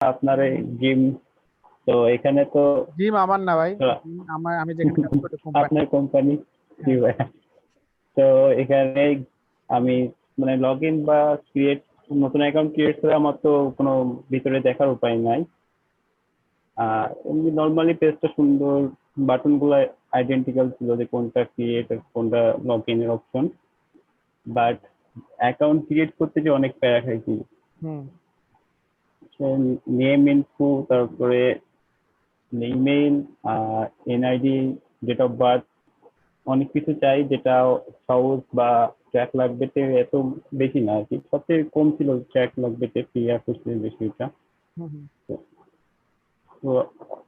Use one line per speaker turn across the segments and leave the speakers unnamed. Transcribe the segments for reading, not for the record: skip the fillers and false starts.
আপনার এই জিম, তো এখানে তো
জিম আমার না ভাই,
আহ,
আমি যেখানে কাজ করি কোম্পানি।
আপনার কোম্পানি, জি
হ্যাঁ।
ভাই। তো এখানে আমি মানে লগ ইন বা ক্রিয়েট, নতুন অ্যাকাউন্ট ক্রিয়েট করে আমার তো কোনো ভিতরে দেখার উপায় নাই। এমনি নর্মালি পেজটা সুন্দর, বাটন গুলো আইডেন্টিক্যাল ছিল যে কোনটা ক্রিয়েট কোনটা লগ ইনের অপশন, বাট অ্যাকাউন্ট ক্রিয়েট করতে যে অনেক প্যারা খাইছি।
হুম।
নেম ইনফো, তারপরে email, NID, date of birth, অনেক কিছু চাই যেটা সহজ, বা ট্র্যাক লাগবে এত বেশি না আর কি, সবচেয়ে কম ছিল ট্র্যাক লাগবে ফ্রি অ্যাপ বেশি এটা।
হুম। হুম।
তো তো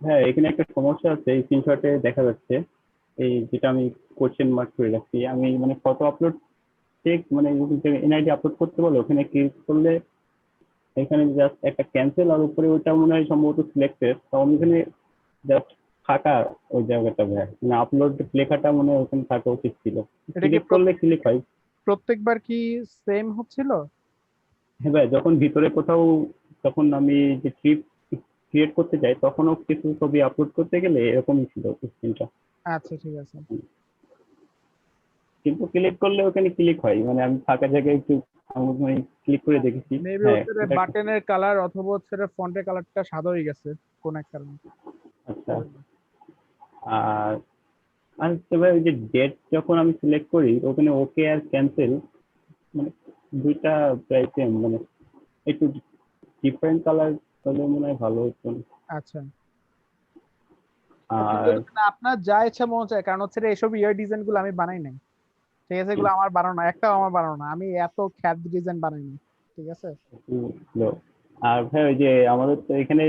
হ্যাঁ, এখানে একটা সমস্যা আছে, এই স্ক্রিনশটে দেখা যাচ্ছে এই যেটা আমি কোশ্চেন মার্ক করে রাখছি, আমি মানে ফটো আপলোড চেক মানে এনআইডি আপলোড করতে বলে ওখানে ক্লিক করলে এখানে জাস্ট একটা ক্যান্সেল, আর উপরে ওইটা মনে হয় সম্ভবত সিলেক্টেড, তখন এখানে জাস্ট ফাঁকা ওই জায়গাটা ভাই, মানে আপলোড লেখাটা মনে হয় ওখানে থাকা উচিত ছিল।
এটা কি
ক্লিক করলে ক্লিক হয়।
প্রত্যেকবার কি সেম হচ্ছিল?
হ্যাঁ ভাই, যখন ভিতরে কোথাও, তখন আমি যে ট্রিপ ক্রিয়েট করতে যাই তখনও কিছু ছবি আপলোড করতে গেলে এরকমই ছিল স্ক্রিনটা।
আচ্ছা ঠিক আছে।
কিন্তু ক্লিক করলে ওখানে ক্লিক হয়, মানে আমি ফাঁকা জায়গায় একটু মানে ক্লিক করে দেখেছি।
মেবি
হ্যাঁ
হচ্ছে
এটা
বাটনের কালার অথবা হচ্ছে ফন্টের কালারটা সাদা হয়ে গেছে কোন এক কারণে।
আচ্ছা। আর আর হচ্ছে ভাই ওই যে ডেট যখন আমি সিলেক্ট করি ওখানে ওকে আর ক্যান্সেল, মানে দুইটা প্রায় সেম, মানে একটু ডিফারেন্ট কালার হলে মনে হয় ভালো হতো।
আচ্ছা।
আর
কিন্তু না, আপনার যা ইচ্ছা মনে চায়, কারণ হচ্ছে এইসব ইয়ার ডিজাইন গুলো আমি বানাই নাই। ঠিক আছে, এগুলো আমার বানানো না, একটাও আমার বানানো না, আমি এত খ্যাত ডিজাইন বানাই নাই। ঠিক আছে।
slow। আর ভাই ওই যে আমাদের তো এখানে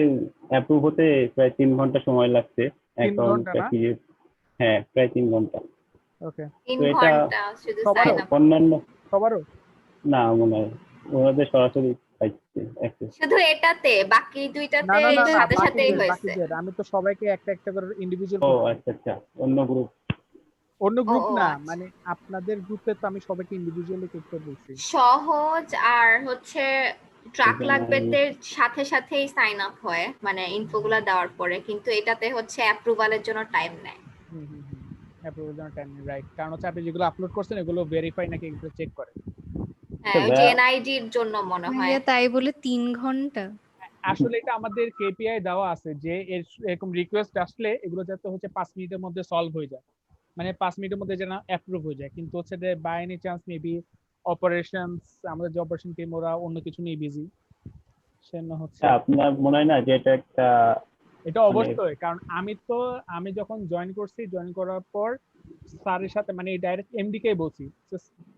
অ্যাপ্রুভ হতে প্রায় 3 ঘন্টা সময় লাগছে
3 ঘন্টা
অ্যাকাউন্টটা
না?
ক্রিয়েট। হ্যাঁ, প্রায় 3 ঘন্টা।
ওকে।
তো
তিন
এটা
ঘন্টা শুধু
সবারও?
Sign up.
অন্যান্য,
সবারও?
না মনে হয় ওনাদের সরাসরি পাইছে access।
শুধু এটাতে, বাকি
না
দুইটাতে
না না না,
সাথে সাথেই
বাকিদের
হয়েছে।
বাকিদের আমি তো সবাইকে একটা একটা করে ইন্ডিভিজুয়াল
ও
করছি।
আচ্ছা আচ্ছা, অন্য গ্রুপ।
অন্য
ও
গ্রুপ
ও
না,
আচ্ছা।
মানে আপনাদের গ্রুপে তো আমি সবাইকে ইন্ডিভিজুয়ালি করতে বলছি।
সহজ আর হচ্ছে ট্রাক
এখানে
লাগবেদের সাথে সাথেই সাইন আপ হয়, মানে ইনফোগুলো দেওয়ার পরে, কিন্তু এটাতে হচ্ছে অ্যাপ্রুভালের জন্য টাইম নেয়।
হুম হুম হুম। অ্যাপ্রুভাল জন্য টাইম নেই, রাইট, কারণ হচ্ছে আপনি যেগুলো আপলোড করছেন এগুলো ভেরিফাই নাকি এগুলো চেক করে।
আচ্ছা
হ্যাঁ, ওই যে
ভাইয়া,
এনআইডির জন্য মনে হয়।
ভাইয়া তাই বলে 3 ঘন্টা?
আসলে এটা আমাদের কেপিআই দেওয়া আছে যে এরকম রিকোয়েস্ট আসলে এগুলো যাতে হচ্ছে 5 মিনিটের মধ্যে সলভ হয়ে যায়, মানে 5 মিনিটের মধ্যে যেন অ্যাপ্রুভ হয়ে যায়, কিন্তু হচ্ছে যে by any chance maybe operations, আমাদের যে অপারেশন টিম ওরা অন্য কিছু নিয়ে বিজি, সেজন্য হচ্ছে।
আপনার মনে হয় না যে এটা একটা
এটা
মানে
অবশ্যই, কারণ আমি যখন জয়েন করছি, জয়েন করার পর স্যারের সাথে মানে ডাইরেক্ট এমডি কে বলছি যে,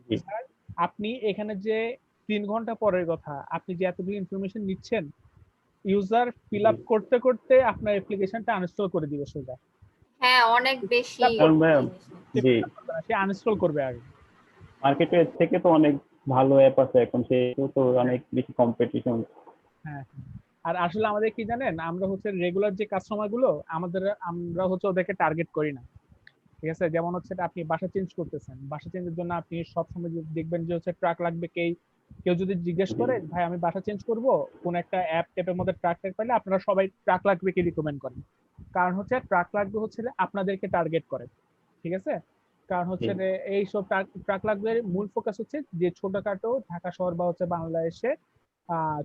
জি,
স্যার আপনি এখানে যে 3 ঘন্টা পরের কথা, আপনি যে এতগুলো ইনফরমেশন নিচ্ছেন, ইউজার ফিল
জি।
আপ করতে করতে আপনার অ্যাপ্লিকেশনটা আনইনস্টল করে দিবে সোজা।
হ্যাঁ, অনেক
ফিল
বেশি
আপ
কারণ
করবে না,
ভাইয়া,
জিনিস।
সে
জি,
ফিল আপ করবে না, সে আনইনস্টল করবে আগে।
মার্কেটের থেকে তো অনেক ভালো অ্যাপ আছে এখন, সেহেতু তো
হ্যাঁ
অনেক বেশি কম্পিটিশন।
হ্যাঁ হ্যাঁ। আর আসলে আমাদের কি জানেন, আমরা হচ্ছে রেগুলার যে কাস্টমার গুলো আমরা হচ্ছে ওদেরকে টার্গেট করি না। ঠিক আছে, যেমন হচ্ছে আপনি বাসা চেঞ্জ করতেছেন, বাসা চেঞ্জের জন্য আপনি সবসময় দেখবেন যে হচ্ছে ট্রাক লাগবে, কেউ যদি জিজ্ঞেস
জি,
করে ভাই আমি বাসা চেঞ্জ করব, কোন একটা অ্যাপ টেপের মধ্যে ট্রাক পাইলে আপনারা সবাই ট্রাক লাগবে কি রিকমেন্ড করেন, কারণ হচ্ছে ট্রাক লাগবে হচ্ছে আপনাদেরকে টার্গেট করে। ঠিক আছে, কারণ
জি।
হচ্ছে এইসব ট্রাক লাগবে মূল ফোকাস হচ্ছে যে ছোটখাটো ঢাকা শহর বা হচ্ছে বাংলাদেশে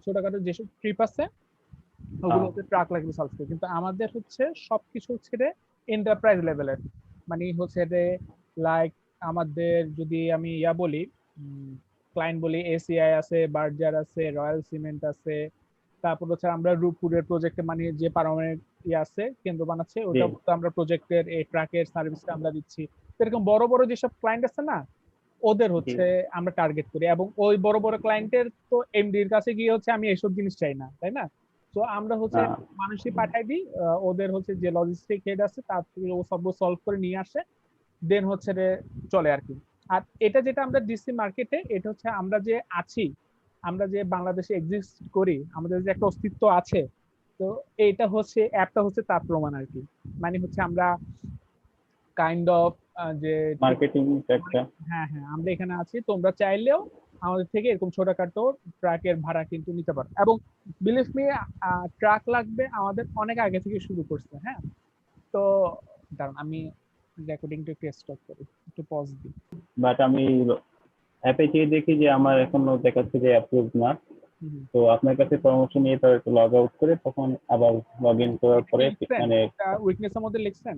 ছোটখাটো যেসব ট্রিপ আছে ওগুলো
হ্যাঁ,
হচ্ছে ট্রাক লাগবে সলভ করে, কিন্তু আমাদের হচ্ছে সবকিছু হচ্ছে এন্টারপ্রাইজ লেভেলের, মানে হচ্ছে লাইক আমাদের যদি আমি বলি, ক্লায়েন্ট বলি, এসিআই আছে, বার্জার আছে, রয়্যাল সিমেন্ট আছে, তারপর হচ্ছে আমরা রূপপুরের প্রজেক্টে মানে যে পারমানেন্ট আছে কেন্দ্র বানাচ্ছে
জি,
ওটা আমরা প্রজেক্টের এই ট্রাকের সার্ভিসটা আমরা দিচ্ছি। এরকম বড় বড় যেসব ক্লায়েন্ট আছে না, ওদের
জি।
হচ্ছে আমরা টার্গেট করি, এবং ওই বড় বড় ক্লায়েন্টের তো এমডির কাছে গিয়ে হচ্ছে আমি এইসব জিনিস চাই না, তাই না? তো আমরা হচ্ছে
হ্যাঁ,
মানুষই পাঠাই দিই, ওদের হচ্ছে যে লজিস্টিক হেড আছে তার থেকে ও সব সলভ করে নিয়ে আসে, দেন হচ্ছে চলে আর কি। আর এটা যেটা আমরা ডিসি মার্কেটে, এটা হচ্ছে আমরা যে আছি, আমরা যে বাংলাদেশে এক্সিস্ট করি, আমাদের যে একটা অস্তিত্ব আছে, তো এইটা হচ্ছে অ্যাপটা হচ্ছে তার প্রমাণ আর কি। মানে হচ্ছে আমরা কাইন্ড অফ যে
মার্কেটিং একটা।
হ্যাঁ হ্যাঁ, আমরা এখানে আছি, তোমরা চাইলেও আমাদের থেকে এরকম ছোটখাটো ট্রাকের ভাড়া কিন্তু নিতে পারো। এবং বিলিভ মি, ট্রাক লাগবে আমাদের অনেক আগে থেকে শুরু করছে। হ্যাঁ, তো দাঁড়ান আমি রেকর্ডিংটা একটু স্টপ করি, একটু পজ দিই।
বাট আমি অ্যাপে গিয়ে দেখি যে আমার এখনো দেখাচ্ছে যে অ্যাপ্রুভ না।
হুম।
তো আপনার কাছে পরামর্শ নিয়ে তো একটু লগ আউট করে তখন আবার লগ ইন করার পরে
লিখছেন
মানে
উইকনেসের মধ্যে লিখছেন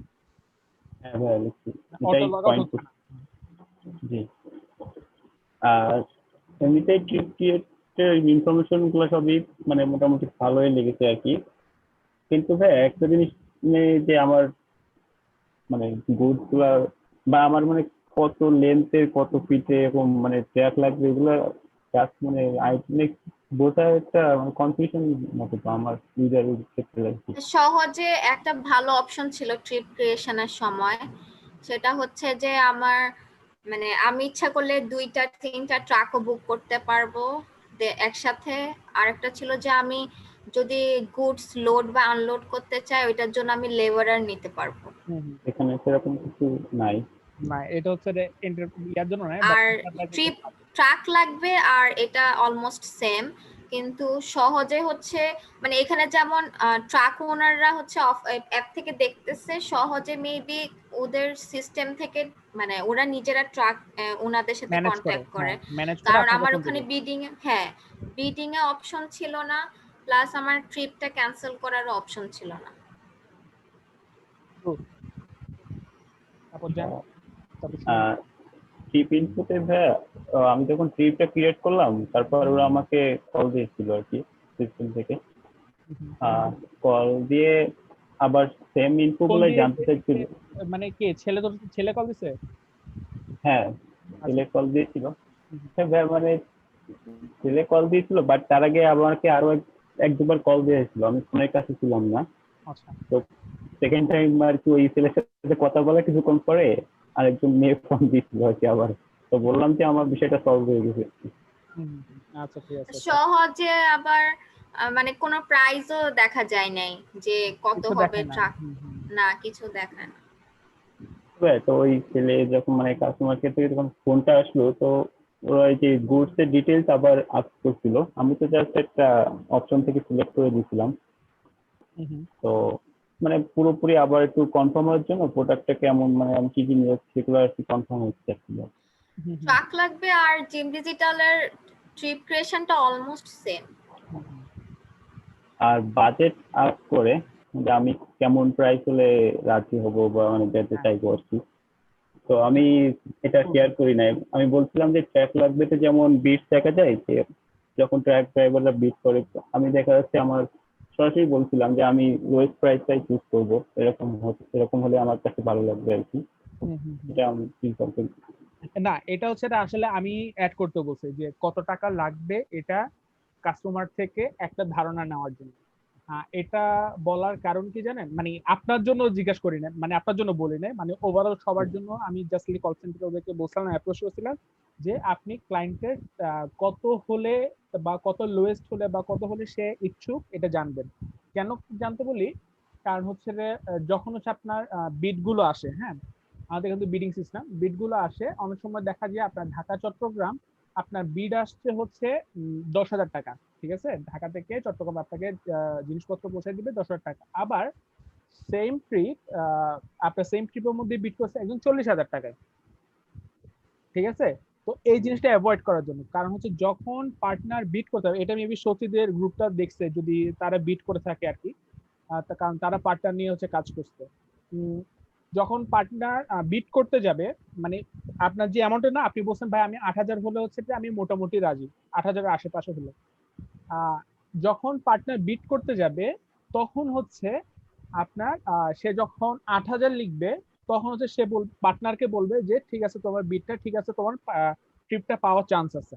হ্যাঁ ভাইয়া লিখছি,
অটো
এটাই
লগ আউট
পয়েন্ট।
হচ্ছে না।
জি। আর এমনিতে ট্রিপ ক্রিয়েটের ইনফরমেশন গুলো সবই মানে মোটামুটি ভালোই লেগেছে আর কি। কিন্তু ভাই একটা জিনিস নেই যে আমার মানে গুডস গুলা বা আমার মানে কত লেন্থের কত ফিটে এরকম মানে ট্র্যাক লাগবে এগুলো জাস্ট মানে বোঝা একটা মানে কনফিউশন মতো তো আমার ইউজারের ক্ষেত্রে লাগছে।
সহজে একটা ভালো অপশন ছিল ট্রিপ ক্রিয়েশনের সময়, সেটা হচ্ছে যে আমার মানে আমি ইচ্ছা করলে 2টা 3টা ট্রাকও বুক করতে পারবো একসাথে। আরেকটা ছিল যে আমি যদি গুডস লোড বা আনলোড করতে চাই ওইটার জন্য আমি লেবারার নিতে পারবো।
এখানে সেরকম কিছু নাই।
না, এটা হচ্ছে ইয়ার জন্য নয়,
আর ট্রাক লাগবে আর এটা অলমোস্ট সেম, কিন্তু সহজে হচ্ছে মানে এখানে যেমন ট্রাক ওনাররা হচ্ছে অ্যাপ থেকে দেখতেছে সহজে মেবি ওদের সিস্টেম থেকে মানে ওরা নিজেরা ট্রাক ওনাদের সাথে
ম্যানেজ করে,
কন্ট্যাক্ট করে।
ম্যানেজ করে
কারণ
আপনাকে
আমার
ফোন
ওখানে
দিবে।
বিডিং এ অপশন ছিল না, প্লাস আমার ট্রিপটা ক্যান্সেল করারও অপশন ছিল না।
তারপর যান, তারপর
ট্রিপ ইনপুটে ভাইয়া আমি যখন ট্রিপটা ক্রিয়েট করলাম তারপর ওরা আমাকে কল দিয়েছিল আর কি সিস্টেম থেকে। কল দিয়ে আবার সেম ইনফো
কল
গুলো
দিয়ে
জানতে চাইছিল।
মানে কে ছেলে কল দিছে?
হ্যাঁ, ছেলে কল দিয়েছিল। হ্যাঁ ভাইয়া, মানে ছেলে কল দিয়েছিল বাট তার আগে আমাকে আরো এক দুবার কল দিয়েছিল, আমি ফোনের কাছে ছিলাম না।
আচ্ছা।
তো সেকেন্ড টাইম আর কি ওই ছেলের সাথে কথা বলে কিছুক্ষণ পরে আরেকজন মেয়ে ফোন দিয়েছিল আর কি আবার। তো বললাম যে আমার বিষয়টা সলভ হয়ে গেছে।
আচ্ছা ঠিক আছে।
সহজে আবার মানে কোনো প্রাইসও দেখা যায় নাই যে কত
কিছু
হবে
দেখায় না।
ট্রাক, না কিছু দেখায় না।
তো ওই ছেলে যখন মানে কাস্টমার কেয়ার থেকে যখন ফোনটা আসলো তো ওরা ওই যে গুডস এর ডিটেলস আবার আস্ক করছিল, আমি তো জাস্ট একটা অপশন থেকে সিলেক্ট করে দিয়েছিলাম। তো মানে পুরোপুরি আবার একটু কনফার্ম হওয়ার জন্য প্রোডাক্টটা কেমন মানে আমি কি কি নিয়ে সেগুলো আর কি কনফার্ম হচ্ছে আর কি।
ট্রাক লাগবে আর জিম ডিজিটালের ট্রিপ ক্রিয়েশনটা অলমোস্ট সেম।
আর বাজেট আপ করে যে আমি কেমন প্রাইস হলে রাজি হব বা মানে যেতে চাইবো আর কি। তো আমি এটা শেয়ার করি নাই, আমি বলছিলাম যে ট্র্যাক লাগবে তো যেমন বিট দেখা যায় যে যখন ট্র্যাক ড্রাইভাররা বিট করে আমি দেখা যাচ্ছে আমার সরাসরি বলছিলাম যে আমি লোয়েস্ট প্রাইসটাই চুজ করবো, এরকম হলে আমার কাছে ভালো লাগবে আর কি। এটা আমি প্রিফার করি।
না, এটা হচ্ছে আসলে আমি অ্যাড করতে বলছি যে কত টাকা লাগবে এটা কাস্টমার থেকে একটা ধারণা নেওয়ার জন্য। এটা বলার কারণ কি জানেন, মানে আপনার জন্য জিজ্ঞাসা করি না, মানে আপনার জন্য বলি না, মানে ওভারঅল সবার জন্য আমি জাস্টলি কল সেন্টারে ওদেরকে বলছিলাম, অ্যাপ্রোচ করছিলাম যে আপনি ক্লায়েন্টের কত হলে বা কত লোয়েস্ট হলে বা কত হলে সে ইচ্ছুক এটা জানবেন। কেন জানতে বলি, কারণ হচ্ছে যে যখন হচ্ছে আপনার বিড গুলো আসে, হ্যাঁ আমাদের কিন্তু বিডিং সিস্টেম, বিড গুলো আসে অনেক সময় দেখা যায় আপনার ঢাকা চট্টগ্রাম আপনার বিড আসছে হচ্ছে 10,000 টাকা, ঠিক আছে, ঢাকা থেকে চট্টগ্রাম আপনাকে জিনিসপত্র পৌঁছে দিবে 10,000 টাকা। আবার সেম ট্রিপ আপনার সেম ট্রিপের মধ্যে বিড করছে একজন 40,000 টাকায়, ঠিক আছে। তো এই জিনিসটা অ্যাভয়েড করার জন্য, কারণ হচ্ছে যখন পার্টনার বিট করতে হবে, এটা মেবি সচিদের গ্রুপটা দেখছে যদি তারা বিট করে থাকে আর কি, কারণ তারা পার্টনার নিয়ে হচ্ছে কাজ করছে। যখন পার্টনার বিট করতে যাবে মানে আপনার যে অ্যামাউন্টে, না আপনি বলছেন ভাই আমি 8,000 হলে হচ্ছে যে আমি মোটামুটি রাজি, 8,000-এর আশেপাশে হলে, যখন পার্টনার বিট করতে যাবে তখন হচ্ছে আপনার সে যখন 8,000 লিখবে তখন হচ্ছে সে পার্টনারকে বলবে যে ঠিক আছে তোমার বিটটা ঠিক আছে, তোমার ট্রিপটা পাওয়ার চান্স আছে।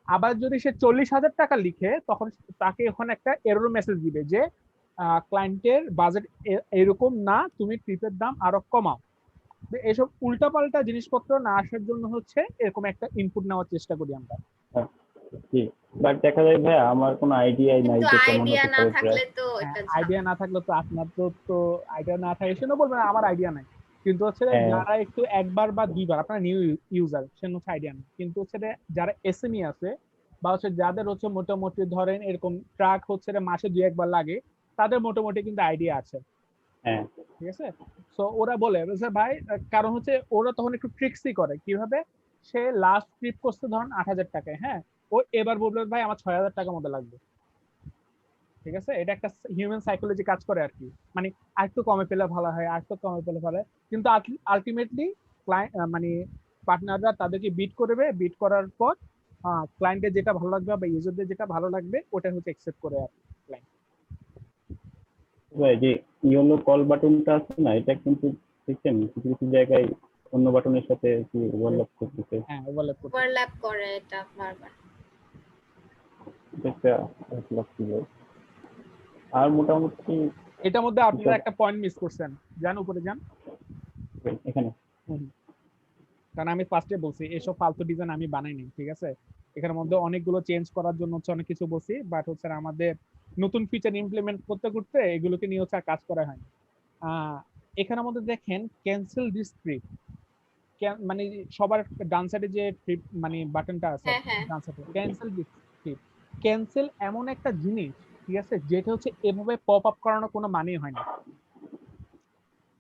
আবার যদি সে 40,000 টাকা লিখে তখন তাকে ওখানে একটা এরর মেসেজ দিবে যে ক্লায়েন্টের বাজেট এরকম না, তুমি ট্রিপের দাম আরো কমাও। এইসব উল্টাপাল্টা জিনিসপত্র না আসার জন্য হচ্ছে এরকম একটা ইনপুট নেওয়ার চেষ্টা করি আমরা।
বাট দেখা যায় ভাই আমার কোনো আইডিয়াই নাই
কিন্তু
যে কেমন
আইডিয়া
হতে
না
পারে
থাকলে
ট্র্যাক।
তো এটা
আইডিয়া না থাকলে তো আপনার তো আইডিয়া না থাকে সেটা বলবেন আমার আইডিয়া নাই, কিন্তু হচ্ছে
হ্যাঁ।
যারা একটু একবার বা দুইবার, আপনারা নিউ ইউজার সে হচ্ছে আইডিয়া নেই, কিন্তু হচ্ছে যারা এসএমই আছে বা হচ্ছে যাদের হচ্ছে মোটামুটি ধরেন এরকম ট্রাক হচ্ছে মাসে 2-1 বার লাগে, তাদের মোটামুটি কিন্তু আইডিয়া আছে,
হ্যাঁ।
ঠিক আছে। সো ওরা বলে যে ভাই, কারণ হচ্ছে ওরা তখন একটু ট্রিক্সই করে কিভাবে, সে লাস্ট ট্রিপ করছে ধরুন 8,000 টাকায়, হ্যাঁ, ও এবার বলবে ভাই আমার 6,000 টাকার মতো লাগবে, ঠিক আছে। এটা একটা হিউম্যান সাইকোলজি কাজ করে আর কি, মানে আরেকটু কমে পেলে ভালো হয়, আরেকটু কমে পেলে ভালো হয়, কিন্তু আলটিমেটলি মানে পার্টনাররা তাদেরকে বিট করবে, বিট করার পর ক্লায়েন্টের যেটা ভালো লাগবে বা ইউজারদের যেটা ভালো লাগবে ওটা হচ্ছে অ্যাকসেপ্ট করে আর ক্লায়েন্ট।
ভাই যে ইয়েলো কল বাটনটা আছে না, এটা কিন্তু দেখছেন কিছু কিছু জায়গায় অন্য বাটনের সাথে কি ওভারল্যাপ করতেছে।
হ্যাঁ, ওভারল্যাপ করতে
ওভারল্যাপ করে এটা বারবার।
এটা একটা ওভারল্যাপ ছিল। আর মোটামুটি
এটার মধ্যে আপনারা একটা পয়েন্ট মিস করছেন, যান উপরে যান।
এখানে
কারণ আমি ফার্স্টে বলছি এসব ফালতু ডিজাইন আমি বানাই নাই, ঠিক আছে। এখানের মধ্যে অনেকগুলো চেঞ্জ করার জন্য হচ্ছে অনেক কিছু বলছি, বাট হচ্ছে আমাদের নতুন ফিচার ইমপ্লিমেন্ট করতে করতে এগুলোকে নিয়ে হচ্ছে আর কাজ করা হয়। এখানের মধ্যে দেখেন ক্যান্সেল দিস ট্রিপ, মানে সবার ডান সাইডে যে ট্রিপ মানে বাটনটা আছে
হ্যাঁ হ্যাঁ
ডান সাইডে, ক্যান্সেল দিস ট্রিপ। ক্যান্সেল এমন একটা জিনিস, ঠিক আছে, যেটা হচ্ছে এভাবে পপ আপ করানোর কোনো মানেই হয় না,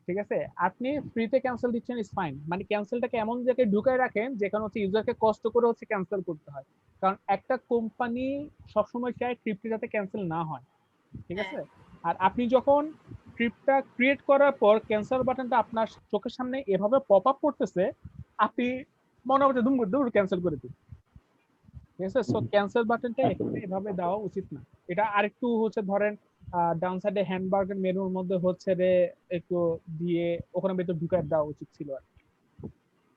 ঠিক আছে। আপনি ফ্রিতে ক্যান্সেল দিচ্ছেন ইজ ফাইন, মানে ক্যান্সেলটাকে এমন জায়গায় ঢুকায় রাখেন যেখানে হচ্ছে ইউজারকে কষ্ট করে হচ্ছে ক্যান্সেল করতে হয়, কারণ একটা কোম্পানি সবসময় চায় ট্রিপটি যাতে ক্যান্সেল না হয়, ঠিক আছে। আর আপনি যখন ট্রিপটা ক্রিয়েট করার পর ক্যান্সেল বাটনটা আপনার চোখের সামনে এভাবে পপ আপ করতেছে, আপনি মনে হচ্ছে দূর ক্যান্সেল করে দিন, ঠিক আছে। সো ক্যান্সেল বাটনটা এখানে এভাবে দেওয়া উচিত না। এটা আরেকটু হচ্ছে ধরেন ডাউন সাইডে হ্যান্ডবার্গার মেনুর মধ্যে হচ্ছে একটু দিয়ে ওখানে ভেতর ঢুকায় দেওয়া উচিত ছিল আর।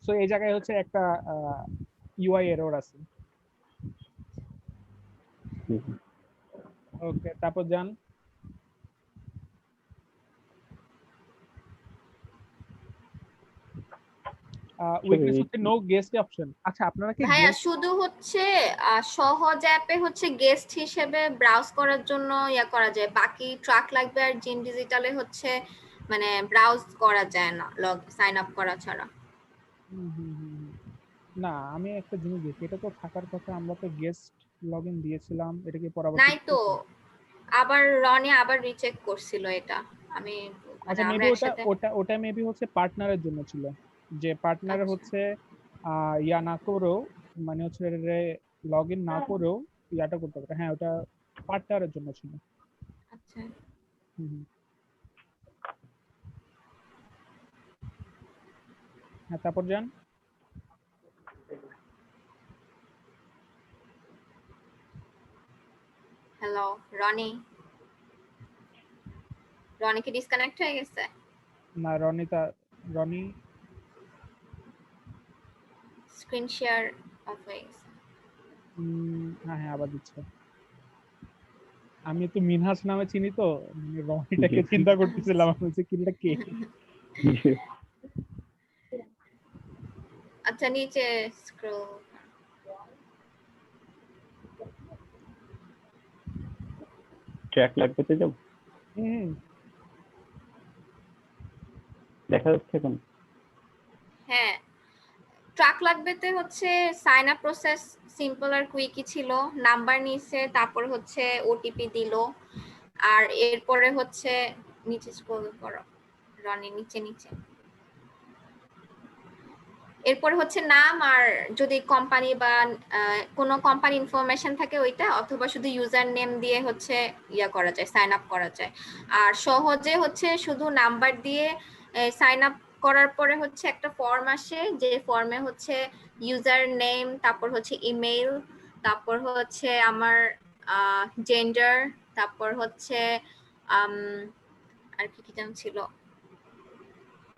সো এই জায়গায় হচ্ছে একটা ইউআই এরর আছে। ওকে, তারপর যান উইকনেস হচ্ছে নো গেস্ট অপশন। আচ্ছা, আপনারা কি
ভাইয়া শুধু হচ্ছে সহজ অ্যাপে হচ্ছে গেস্ট হিসেবে ব্রাউজ করার জন্য ইয়া করা যায়, বাকি ট্রাক লাগবে আর জিন ডিজিটালে হচ্ছে মানে ব্রাউজ করা যায় না লগ সাইন আপ করা ছাড়া।
না, আমি একটা জিনিস দেখি, এটা তো থাকার কথা, আমরা তো গেস্ট লগইন দিয়েছিলাম, এটা কি
নাই
পরবর্তীতে
তো, আবার রনি আবার রিচেক করছিল এটা। আমি মানে
আচ্ছা,
আমরা
মেবি ওটা
একসাথে
ওটা ওটা মেবি হচ্ছে পার্টনারের জন্য ছিল, যে পার্টনার
আচ্ছা
হচ্ছে ইয়া না করেও, মানে হচ্ছে লগ ইন না করেও ইয়াটা করতে পারে। হ্যাঁ, ওটা পার্টনারের জন্য ছিল।
আচ্ছা
হুম হুম। হ্যাঁ, তারপর যান।
হ্যালো রনি, রনি কি ডিসকানেক্ট হয়ে গেছে?
না, রনি
স্ক্রিন শেয়ার অফ হয়ে গেছে।
হ্যাঁ হ্যাঁ, আবার দিচ্ছে। আমি তো মিনহাস নামে চিনি, তো মানে রনিটাকে চিন্তা করতেছিলাম, আমি বলছি কিলটা কে।
আচ্ছা নিচে স্ক্রল।
ট্র্যাক লাগবে তো যাব,
হুম,
দেখা যাচ্ছে এখন।
হ্যাঁ, ট্রাক লাগবেতে হচ্ছে সাইন আপ প্রসেস সিম্পল আর কুইকই ছিল, নাম্বার নিছে, তারপর হচ্ছে ওটিপি দিল, আর এরপরে হচ্ছে নিচে স্ক্রল করো রনি, নিচে নিচে, এরপরে হচ্ছে নাম, আর যদি কোম্পানি বা কোনো কোম্পানি ইনফরমেশন থাকে ওইটা, অথবা শুধু ইউজার নেম দিয়ে হচ্ছে ইয়া করা যায়, সাইন আপ করা যায়। আর সহজে হচ্ছে শুধু নাম্বার দিয়ে সাইন আপ করার পরে হচ্ছে একটা ফর্ম আসে, যে ফর্মে হচ্ছে ইউজার নেম, তারপর হচ্ছে ইমেইল, তারপর হচ্ছে আমার জেন্ডার, তারপর হচ্ছে আর কি কি যেন ছিল,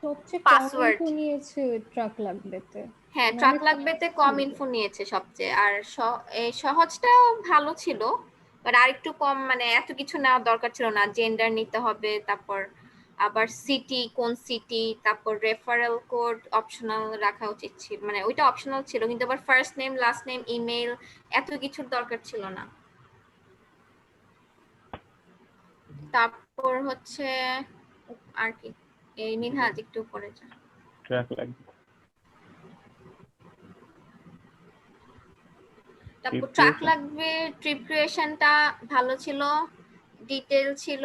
সবচেয়ে কম
পাসওয়ার্ড।
ইনফো নিয়েছে ট্রাক লাগবেতে।
হ্যাঁ,
মানে
ট্রাক
অনেক
লাগবেতে
সহজ
কম
ছিল।
ইনফো নিয়েছে সবচেয়ে, আর এই সহজটাও ভালো ছিল, বাট আরেকটু কম, মানে এত কিছু নেওয়ার দরকার ছিল না, জেন্ডার নিতে হবে, তারপর আবার সিটি, কোন সিটি, তারপর রেফারেল কোড অপশনাল রাখা উচিত ছিল, মানে ওইটা অপশনাল ছিল, কিন্তু আবার first name last name email এত কিছুর দরকার ছিল না। তারপর হচ্ছে আর কি, এই মিনহাজ একটু পরে যা।
ট্র্যাক লাগবে।
তারপর
Trip
ট্রাক
creation?
লাগবে, ট্রিপ ক্রিয়েশনটা ভালো ছিল, ডিটেল ছিল,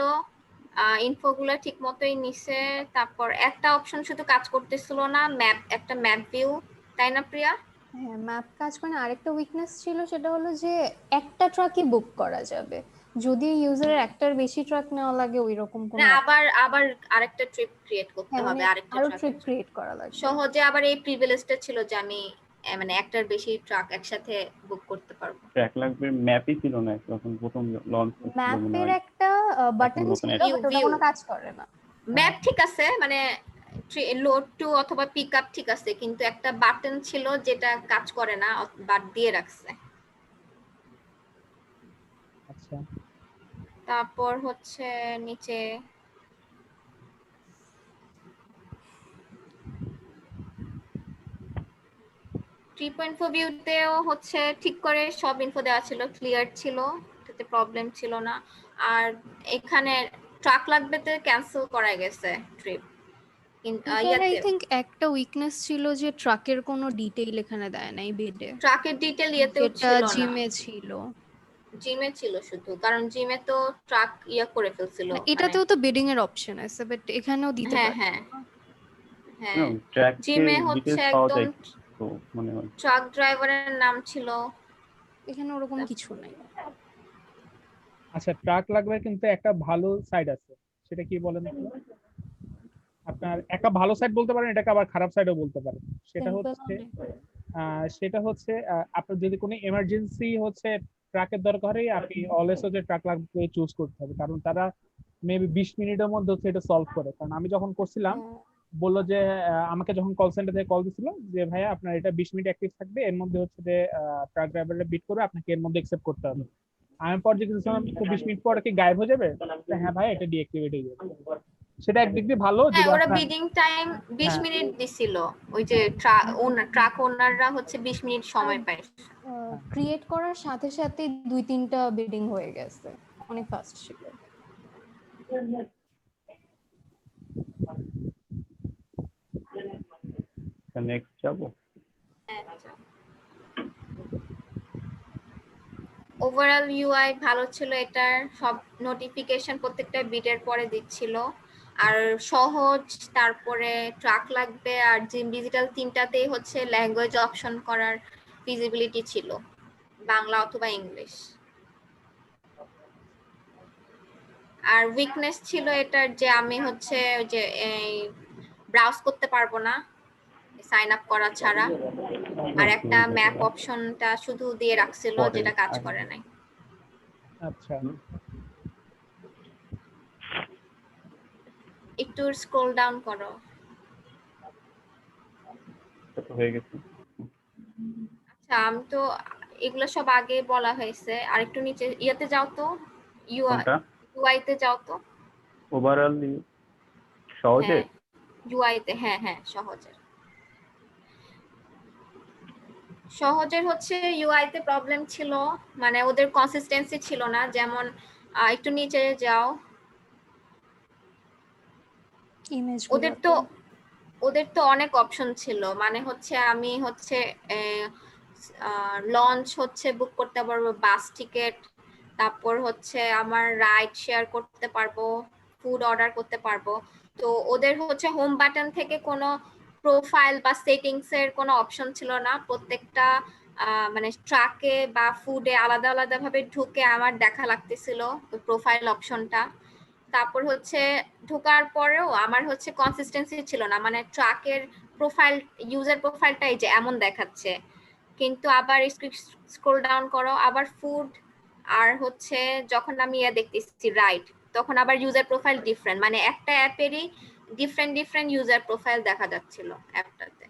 ইনফোগুলো ঠিক মতোই নিছে। তারপর একটা অপশন শুধু কাজ করতেছিল না, ম্যাপ, একটা ম্যাপ ভিউ, তাই না প্রিয়া?
হ্যাঁ, ম্যাপ কাজ করে না। আরেকটা উইকনেস ছিল, সেটা হলো যে একটা ট্রাকই বুক করা যাবে, যদি ইউজারের একটার বেশি ট্রাক নেওয়া লাগে ওইরকম
না,
কোনো
আবার আবার আরেকটা ট্রিপ ক্রিয়েট করতে
হ্যাঁ মানে
হবে, আরেকটা
আরো ট্রিপ
ট্রাকের।
ক্রিয়েট করা লাগবে।
সহজে আবার এই প্রিভিলেজটা ছিল যে আমি মানে একটার বেশি ট্রাক একসাথে বুক করতে পারবো।
ট্র্যাক লাগবে, ম্যাপই ছিল না যখন প্রথম লঞ্চ হচ্ছিল মনে
ম্যাপের
হয়।
একটা বাটন
নতুন
ছিল,
add
View,
বাট ওটা
view।
কোনো কাজ করে না।
ম্যাপ ঠিক আছে, মানে লোড টু অথবা পিক আপ ঠিক আছে, কিন্তু একটা বাটন ছিল যেটা কাজ করে না, বাদ দিয়ে রাখছে।
আচ্ছা,
তারপর হচ্ছে নিচে থ্রি পয়েন্ট ফোর ভিউতেও হচ্ছে ঠিক করে সব ইনফো দেওয়া ছিল, ক্লিয়ার ছিল, এটাতে প্রবলেম ছিল না। আর এখানে ট্রাক লাগবেতে ক্যান্সেল করা গেছে ট্রিপ,
এখানে আই
ইয়াতে
থিংক একটা উইকনেস ছিল যে ট্রাকের কোনো ডিটেইল এখানে দেয় নাই বেডে,
ট্রাকের ডিটেল ইয়েতেও
যেটা
ছিল না,
জিমে ছিল।
জিমে ছিল শুধু, কারণ জিমে তো ট্রাক ইয়া করে ফেলছিল
মানে
মানে।
এটাতেও তো বিডিং এর অপশন আছে, বাট এখানেও দিতে
হ্যাঁ
পারছে
হ্যাঁ
না।
হ্যাঁ,
ট্র্যাকের
জিমে হচ্ছে
ডিটেলস পাওয়া
একদম
যায় তো মনে হয়।
ট্রাক ড্রাইভারের নাম ছিল।
এখানে ওরকম কিছু নাই।
আচ্ছা, ট্রাক লাগবে কিন্তু একটা ভালো সাইড আছে, সেটা কি বলেন তো? আপনার একটা ভালো সাইড বলতে পারেন, এটাকে আবার খারাপ সাইডও বলতে পারেন। সেটা
সিম্পল
হচ্ছে আপনার যদি কোনো এমার্জেন্সি হচ্ছে ট্রাকের দরকার হয়, আপনি অলওয়েজ হচ্ছে ট্রাক লাগবে চুজ করতে হবে, কারণ তারা মেবি 20 মিনিটের মধ্যে হচ্ছে এটা সলভ করে। কারণ আমি যখন করছিলাম বললো যে আমাকে যখন কল সেন্টার থেকে কল দিছিল যে ভাইয়া আপনার এটা 20 মিনিট অ্যাক্টিভ থাকবে, এর মধ্যে হচ্ছে যে ট্রাক ড্রাইভাররা বিট করবে, আপনাকে এর মধ্যে অ্যাকসেপ্ট করতে হবে। আমি পর জিজ্ঞেস করলাম 20 মিনিট পর কি গায়েব হয়ে যাবে? হ্যাঁ ভাই, এটা ডিঅ্যাক্টিভেট হয়ে যাবে। সেটা একদিক দিয়ে ভালো
হ্যাঁ,
মানে
যদি
ওরা
আপনার
বিডিং টাইম 20
হ্যাঁ
মিনিট দিছিল, ওই যে ট্রাক ওনাররা হচ্ছে 20 মিনিট সময় পায়।
ক্রিয়েট করার সাথে সাথে 2-3টা বিডিং হয়ে গেছে, অনেক ফাস্ট ছিল।
নেক্সট যাবো।
ওভারঅল ইউআই ভালো ছিল এটার, সব নোটিফিকেশন প্রত্যেকটা বিটের পরে দিচ্ছিল, আর সহজ। তারপরে ট্রাক লাগবে আর জিম ডিজিটাল, তিনটাতেই হচ্ছে ল্যাঙ্গুয়েজ অপশন করার ফিজিবিলিটি ছিল, বাংলা অথবা ইংলিশ। আর উইকনেস ছিল এটার যে আমি হচ্ছে ওই যে ব্রাউজ করতে পারবো না সাইন আপ করা ছাড়া, আর একটা ম্যাপ অপশনটা শুধু দিয়ে রাখছিল যেটা কাজ করে নাই।
আচ্ছা,
একটু স্ক্রল ডাউন করো।
হয়ে গেছে।
আচ্ছা, আমি তো এগুলো সব আগে বলা হয়েছে, আর একটু নিচে ইয়াতে যাও তো,
কোনটা?
ইউআই তে যাও তো।
ওভারঅল সহজে?
হ্যাঁ, ইউআই তে, হ্যাঁ হ্যাঁ, সহজের হচ্ছে ইউআই তে প্রবলেম ছিল, মানে ওদের কনসিস্টেন্সি ছিল না। যেমন একটু নিচে যাও,
ইমেজ
ওদের তো অনেক অপশন ছিল, মানে হচ্ছে আমি হচ্ছে লঞ্চ হচ্ছে বুক করতে পারবো, বাস টিকেট, তারপর হচ্ছে আমার রাইড শেয়ার করতে পারবো, ফুড অর্ডার করতে পারবো। তো ওদের হচ্ছে হোম বাটন থেকে কোনো প্রোফাইল বা সেটিংস এর কোনো অপশন ছিল না। প্রত্যেকটা মানে ট্রাকে বা ফুডে আলাদা আলাদা ভাবে ঢুকে আমার দেখা লাগতেছিল ওই প্রোফাইল অপশনটা। তারপর হচ্ছে ঢোকার পরেও আমার হচ্ছে কনসিস্টেন্সি ছিল না, মানে ট্রাকের প্রোফাইল, ইউজার প্রোফাইলটা এই যে এমন দেখাচ্ছে, কিন্তু আবার স্ক্রল ডাউন করো, আবার ফুড, আর হচ্ছে যখন আমি দেখতেছি রাইট, তখন আবার ইউজার প্রোফাইল ডিফারেন্ট, মানে একটা অ্যাপেরই ডিফারেন্ট ডিফারেন্ট ইউজার প্রোফাইল দেখা যাচ্ছিল অ্যাপটাতে।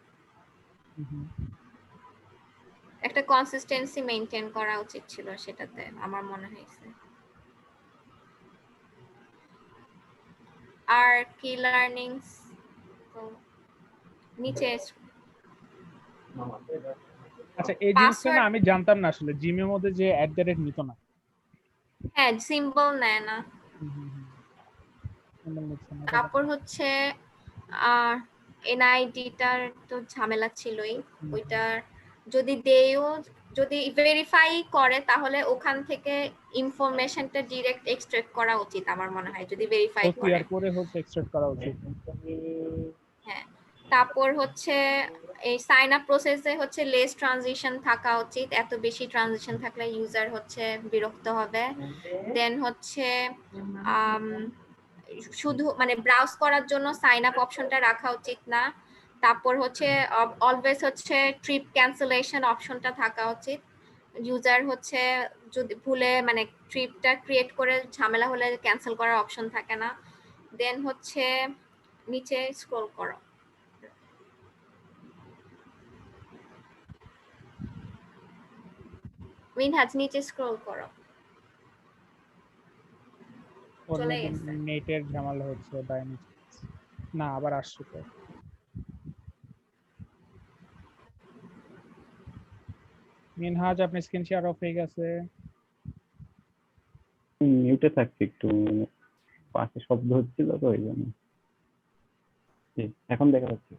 একটা কনসিস্টেন্সি মেইনটেইন করা উচিত ছিল সেটাতে, আমার মনে হয়েছে। আর কি লার্নিংস, তো নিচে
আচ্ছা, এই জিনিসটা না
পাসওয়ার্ড,
আমি জানতাম না আসলে, জিমের মধ্যে যে @, নিত না।
হ্যাঁ সিম্বল নেয় না।
হুম, হুম, হুম। নিচ্ছে না, এটা
তারপর
জানতাম।
হচ্ছে এনআইডিটার তো ঝামেলা ছিলই, ওইটার যদি দেও, যদি ভেরিফাই করে তাহলে ওখান থেকে ইনফরমেশনটা ডিরেক্ট এক্সট্রাক্ট করা উচিত আমার মনে হয়, যদি ভেরিফাই করে।
ওসিআর করে হচ্ছে এক্সট্রাক্ট করা উচিত।
হ্যাঁ, তারপর হচ্ছে এই সাইন আপ প্রসেসে হচ্ছে লেস ট্রানজিশন থাকা উচিত, এত বেশি ট্রানজিশন থাকলে ইউজার হচ্ছে বিরক্ত হবে। দেন হচ্ছে শুধু মানে ব্রাউজ করার জন্য সাইন আপ অপশনটা রাখা উচিত না। তারপর হচ্ছে অলওয়েজ হচ্ছে ট্রিপ ক্যান্সেলেশন অপশনটা থাকা উচিত, ইউজার হচ্ছে যদি ভুলে মানে ট্রিপটা ক্রিয়েট করে ঝামেলা হলে ক্যান্সেল করার অপশন থাকে না। দেন হচ্ছে নিচে স্ক্রল করো, মিনহাজ নিচে স্ক্রল করো,
ওর
চলে
মধ্যে
গেছে।
নেটের ঝামেলা হচ্ছে বাই না, আবার আসছে তো। মিনহাজ আপনি স্ক্রিন শেয়ার অফ হয়ে গেছে।
মিউটে থাকছি একটু, মানে পাশে শব্দ হচ্ছিল তো ওই জন্য। এখন দেখা যাচ্ছে।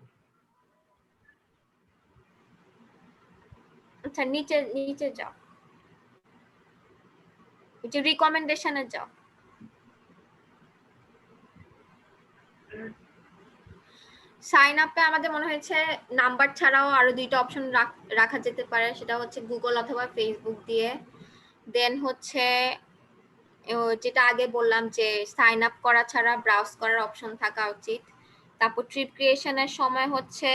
আচ্ছা নিচে নিচে যাও, যে রিকমেন্ডেশনে যাও। সাইন আপে আমাদের মনে হয়েছে নাম্বার ছাড়াও আরো দুইটা অপশন রাখা যেতে পারে, সেটা হচ্ছে গুগল অথবা ফেসবুক দিয়ে। দেন হচ্ছে যেটা আগে বললাম যে সাইন আপ করা ছাড়া ব্রাউজ করার অপশন থাকা উচিত। তারপর ট্রিপ ক্রিয়েশনের সময় হচ্ছে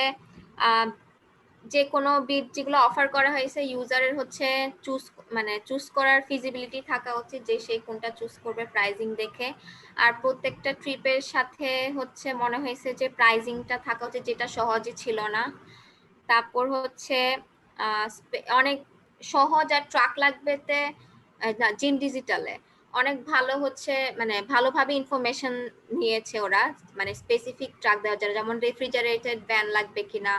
যে কোনো বিট যেগুলো অফার করা হয়েছে ইউজারের হচ্ছে চুজ করার ফিজিবিলিটি থাকা উচিত, যে সে কোনটা চুজ করবে প্রাইজিং দেখে। আর প্রত্যেকটা ট্রিপের সাথে হচ্ছে মনে হয়েছে যে প্রাইজিংটা থাকা উচিত, যেটা সহজে ছিল না। তারপর হচ্ছে অনেক সহজ আর ট্রাক লাগবেতে জিম ডিজিটালে অনেক ভালো হচ্ছে মানে ভালোভাবে ইনফরমেশন নিয়েছে ওরা, মানে স্পেসিফিক ট্রাক দেওয়া যায়, যেমন রেফ্রিজারেটেড ভ্যান লাগবে কিনা,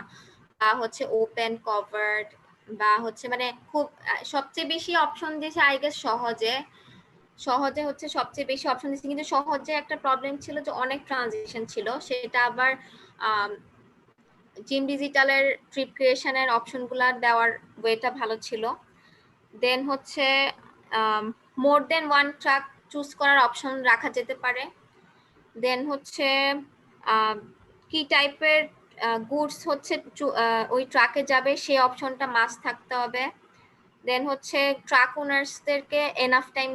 বা হচ্ছে ওপেন কভার্ড, বা হচ্ছে মানে খুব সবচেয়ে বেশি অপশন দিয়েছে আই গেস সহজে হচ্ছে সবচেয়ে বেশি অপশন দিয়েছে, কিন্তু সহজে একটা প্রবলেম ছিল যে অনেক ট্রানজিশন ছিল, সেটা আবার জিম ডিজিটালের ট্রিপ ক্রিয়েশনের অপশনগুলো দেওয়ার ওয়েটা ভালো ছিল। দেন হচ্ছে মোর দেন ওয়ান ট্রাক চুজ করার অপশন রাখা যেতে পারে। দেন হচ্ছে কি টাইপের গুডস হচ্ছে ওই ট্রাকে যাবে সেই অপশনটা মাস্ট থাকতে হবে। দেন হচ্ছে ট্রাক ওনার্সদেরকে এনাফ টাইম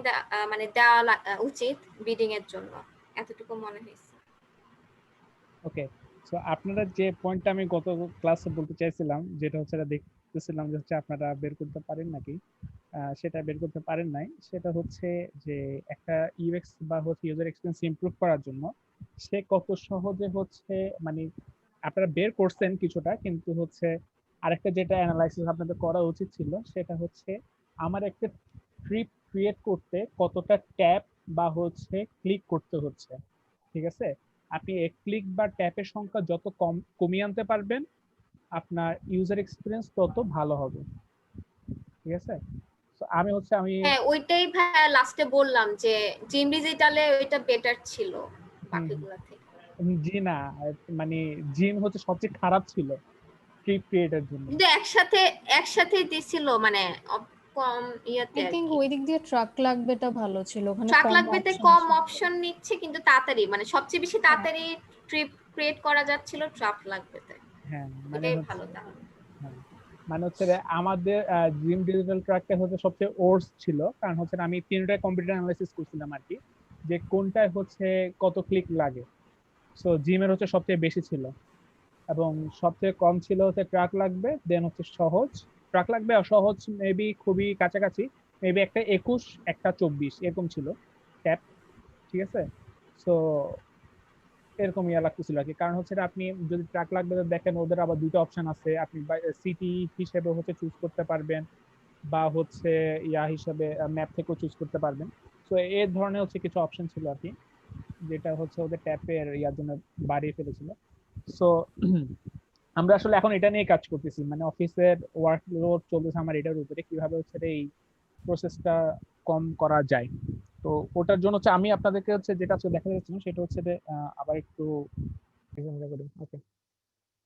মানে দেওয়া উচিত বিডিং এর জন্য, এতটুকু মনে হয়েছে।
ওকে, সো আপনারা যে পয়েন্টটা আমি গত ক্লাসে বলতে চাইছিলাম, যেটা হচ্ছে দেখতেছিলাম যে হচ্ছে আপনারা বের করতে পারেন নাকি, সেটা বের করতে পারেন নাই। সেটা হচ্ছে যে একটা ইউএক্স বা হচ্ছে ইউজার এক্সপিরিয়েন্স ইমপ্রুভ করার জন্য সে কত সহজে হচ্ছে মানে আপনারা বের করছেন কিছুটা, কিন্তু হচ্ছে আরেকটা যেটা অ্যানালাইসিস আপনাদের করা উচিত ছিল সেটা হচ্ছে আমার একটা ট্রিপ ক্রিয়েট করতে কতটা ট্যাপ বা হচ্ছে ক্লিক করতে হচ্ছে। ঠিক আছে, আপনি ক্লিক বা ট্যাপের সংখ্যা যত কমিয়ে আনতে পারবেন আপনার ইউজার এক্সপিরিয়েন্স তত ভালো হবে। ঠিক আছে, তো আমি
হ্যাঁ ওইটাই ভাইয়া লাস্টে বললাম যে জিম ডিজিটালে ওইটা বেটার ছিল বাকিগুলা থেকে।
জি না, মানে জিম হচ্ছে সবচেয়ে খারাপ ছিল ট্রিপ ক্রিয়েটের জন্য।
কিন্তু একসাথে দিছিল মানে কম ইয়াতে
আই
আর
থিংক
কি।
ওই দিক দিয়ে ট্রাক লাগবেটা ভালো ছিল, ওখানে
ট্রাক
কম
লাগবেতে
অপশন
কম
ছিল।
অপশন নিচ্ছে কিন্তু তাড়াতাড়ি, মানে সবচেয়ে বেশি তাড়াতাড়ি ট্রিপ ক্রিয়েট করা যাচ্ছিল ট্রাক লাগবেতে।
হ্যাঁ মানে
এটাই
হচ্ছে,
ভালো তাহলে।
হ্যাঁ মানে হচ্ছে যে আমাদের জিম ডিজিটাল ট্র্যাকটা হচ্ছে সবচেয়ে ওর্স ছিল, কারণ হচ্ছে আমি তিনটায় কম্পিউটার অ্যানালাইসিস করছিলাম আর কি, যে কোনটায় হচ্ছে কত ক্লিক লাগে। সো জিমের হচ্ছে সবচেয়ে বেশি ছিল, এবং সবচেয়ে কম ছিল হচ্ছে ট্রাক লাগবে, দেন হচ্ছে সহজ ট্রাক লাগবে, আর সহজ মেবি খুবই কাছাকাছি, মেবি একটা 21 একটা 24 এরকম ছিল ট্যাপ। ঠিক আছে, সো এরকম ইয়া লাগতেছিল আর কি, কারণ হচ্ছে আপনি যদি ট্রাক লাগবে দেখেন ওদের আবার দুটো অপশন আছে, আপনি সিটি হিসেবে হচ্ছে চুজ করতে পারবেন, বা হচ্ছে ইয়া হিসেবে ম্যাপ থেকেও চুজ করতে পারবেন। তো এই ধরনের হচ্ছে কিছু অপশন ছিল আর কি, যেটা হচ্ছে ওদের ট্যাপের ইয়ার জন্য বাড়িয়ে ফেলেছিল। সো আমরা আসলে এখন এটা নিয়ে কাজ করতেছি, মানে অফিসের ওয়ার্কলোড চলতেছে আমার এটার উপরে, কিভাবে হচ্ছে এই প্রসেসটা কম করা যায়। তো ওটার জন্য হচ্ছে আমি আপনাদেরকে হচ্ছে যেটা হচ্ছে দেখা যাচ্ছে সেটা হচ্ছে যে আবার একটু ওকে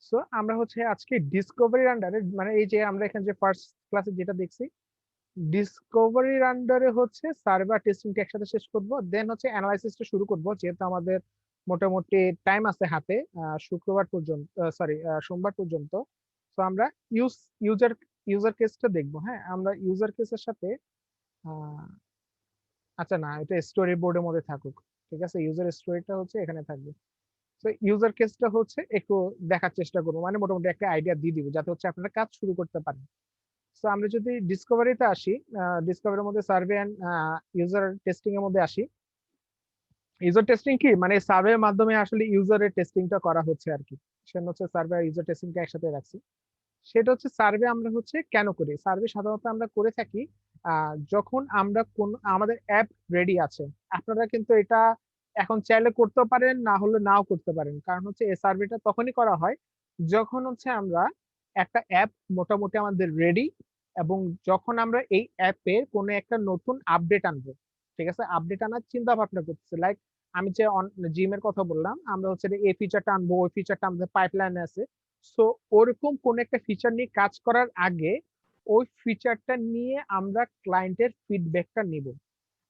সো আমরা হচ্ছে আজকে ডিসকভারির আন্ডারে, মানে এই যে আমরা এখানে যে ফার্স্ট ক্লাসে যেটা দেখছি, ডিসকভারির আন্ডারে হচ্ছে সার্ভার টেস্টিংটা একসাথে শেষ করব, দেন হচ্ছে অ্যানালাইসিসটা শুরু করব, যেহেতু আমাদের মোটামুটি টাইম আছে হাতে শুক্রবার পর্যন্ত, সরি সোমবার পর্যন্ত। তো আমরা ইউজার ইউজার কেসটা দেখবো। হ্যাঁ, আমরা ইউজার কেসের সাথে আহ, আচ্ছা না, এটা স্টোরি বোর্ডের মধ্যে থাকুক, ঠিক আছে, ইউজার স্টোরিটা হচ্ছে এখানে থাকবে। তো ইউজার কেসটা হচ্ছে একটু দেখার চেষ্টা করবো, মানে মোটামুটি একটা আইডিয়া দিয়ে দিব যাতে হচ্ছে আপনারা কাজ শুরু করতে পারেন। তো আমরা যদি ডিসকভারিতে আসি, ডিসকভারির মধ্যে সার্ভে এন্ড ইউজার টেস্টিং এর মধ্যে আসি। ইউজার টেস্টিং কি, মানে সার্ভের মাধ্যমে আসলে ইউজারের টেস্টিংটা করা হচ্ছে আর কি, সেটা হচ্ছে সার্ভে আর ইউজার টেস্টিংটা একসাথে রাখছি। সেটা হচ্ছে সার্ভে আমরা হচ্ছে কেন করি, সার্ভে সাধারণত আমরা করে থাকি যখন আমরা কোন আমাদের অ্যাপ রেডি আছে। আপনারা কিন্তু এটা এখন চাইলে করতে পারেন, না হলে নাও করতে পারেন, কারণ হচ্ছে এই সার্ভেটা তখনই করা হয় যখন হচ্ছে আমরা একটা অ্যাপ মোটামুটি আমাদের রেডি, এবং যখন আমরা এই অ্যাপের কোনো একটা নতুন আপডেট আনবো, ঠিক আছে, আপডেট আনার চিন্তা ভাবনা করতেছি। লাইক আমি যে জিমের কথা বললাম, আমরা হচ্ছে এই ফিচারটা আনবো, ওই ফিচারটা আমাদের পাইপলাইনে আছে। সো ওরকম কোন একটা ফিচার নিয়ে কাজ করার আগে ওই ফিচারটা নিয়ে আমরা ক্লায়েন্টের ফিডব্যাকটা নিব,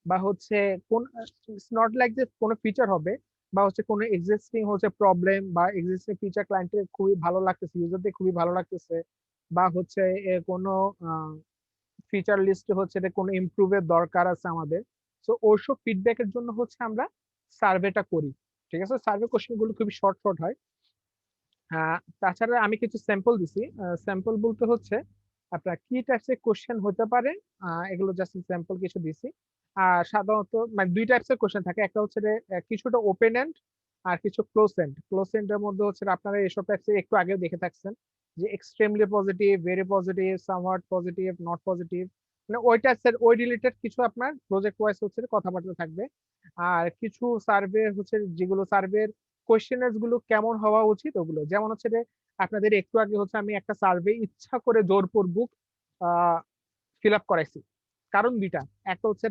বা হচ্ছে কোন, ইটস নট লাইক যে কোনো ফিচার হবে, বা হচ্ছে কোনো এক্সিস্টিং হচ্ছে প্রবলেম বা এক্সিস্টিং ফিচার ক্লায়েন্টের খুবই ভালো লাগতেছে, ইউজারদের খুবই ভালো লাগতেছে, বা হচ্ছে কোনো ফিচার লিস্টে হচ্ছে কোনো ইমপ্রুভের দরকার আছে আমাদের। সো ওইসব ফিডব্যাকের জন্য হচ্ছে আমরা সার্ভেটা করি, ঠিক আছে। সার্ভে কোশ্চেন গুলো খুবই শর্ট শর্ট হয়। তাছাড়া আমি কিছু স্যাম্পল দিছি। স্যাম্পল বলতে হচ্ছে আপনার কি টাইপসের কোশ্চেন হতে পারে, এগুলো জাস্ট স্যাম্পল কিছু দিছি। আর সাধারণত মানে দুই টাইপসের কোশ্চেন থাকে, একটা হচ্ছে কিছুটা ওপেন এন্ড আর কিছু ক্লোজ এন্ড। ক্লোজ এন্ডের মধ্যে হচ্ছে আপনারা এসব টাইপসের একটু আগেও দেখে থাকছেন, যে extremely positive, very positive, somewhat positive, not positive, মানে ওই টাইপসের ওই রিলেটেড কিছু আপনার প্রজেক্ট ওয়াইজ হচ্ছে কথাবার্তা থাকবে। আর কিছু সার্ভে হচ্ছে যেগুলো সার্ভের কোয়েশ্চেনার্স গুলো কেমন হওয়া উচিত ওগুলো, যেমন হচ্ছে যে আপনাদের একটু আগে হচ্ছে আমি একটা সার্ভে ইচ্ছা করে জোরপূর্বক ফিল আপ করাইছি, কারণ দুইটা। একটা হচ্ছে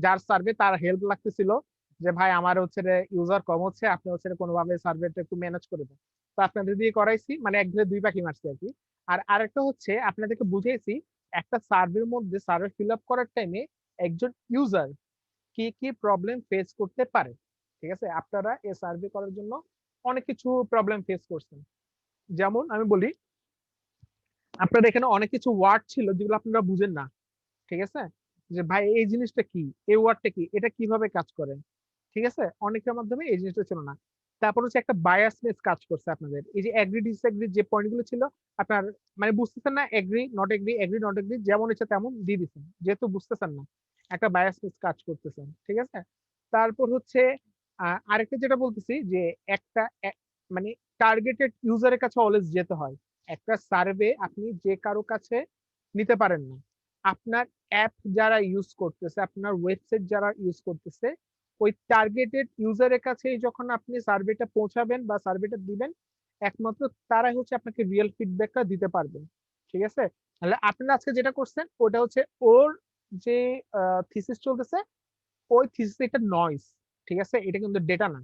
যার সার্ভে তার হেল্প লাগতেছিল, যে ভাই আমার হচ্ছে ইউজার কম হচ্ছে, আপনি হচ্ছে কোনোভাবে সার্ভেটা একটু ম্যানেজ করে দেন। তো আপনাদের দিয়ে করাইছি, মানে এক ধরে দুই পাখি মারছি আর কি। আর আরেকটা হচ্ছে আপনাদেরকে বুঝিয়েছি একটা সার্ভের মধ্যে সার্ভে ফিল আপ করার টাইমে একজন ইউজার কি কি প্রবলেম ফেস করতে পারে, ঠিক আছে। আপনারা এই সার্ভে করার জন্য অনেক কিছু প্রবলেম ফেস করছেন। যেমন আমি বলি, আপনাদের এখানে অনেক কিছু ওয়ার্ড ছিল যেগুলো আপনারা বুঝেন না, ঠিক আছে, যে ভাই এই জিনিসটা কি, এই ওয়ার্ডটা কি, এটা কিভাবে কাজ করে, ঠিক আছে, অনেকের মাধ্যমে এই জিনিসটা ছিল না। তারপর হচ্ছে একটা বায়াসনেস কাজ করছে আপনাদের, এই যে এগ্রি ডিসএগ্রি যে পয়েন্টগুলো ছিল, আপনার মানে বুঝতেছেন না, agree not agree, agree not agree, যেমন ইচ্ছা তেমন দিয়ে দিচ্ছেন, যেহেতু বুঝতেছেন না একটা বায়াসনেস কাজ করতেছেন, ঠিক আছে। তারপর হচ্ছে আরেকটা যেটা বলতেছি, যে একটা মানে টার্গেটেড ইউজারের কাছে অলওয়েজ যেতে হয়। একটা সার্ভে আপনি যে কারো কাছে নিতে পারেন না, আপনার অ্যাপ যারা ইউজ করতেছে, আপনার ওয়েবসাইট যারা ইউজ করতেছে, ওই টার্গেটেড ইউজারের কাছেই যখন আপনি সার্ভেটা পৌঁছাবেন বা সার্ভেটা দিবেন, একমাত্র তারাই হচ্ছে আপনাকে রিয়েল ফিডব্যাকটা দিতে পারবেন, ঠিক আছে। তাহলে আপনারা আজকে যেটা করছেন ওটা হচ্ছে ওর যে থিসিস চলতেছে, ওই থিসিস এটা নয়েজ, ঠিক আছে, এটা কিন্তু ডেটা না।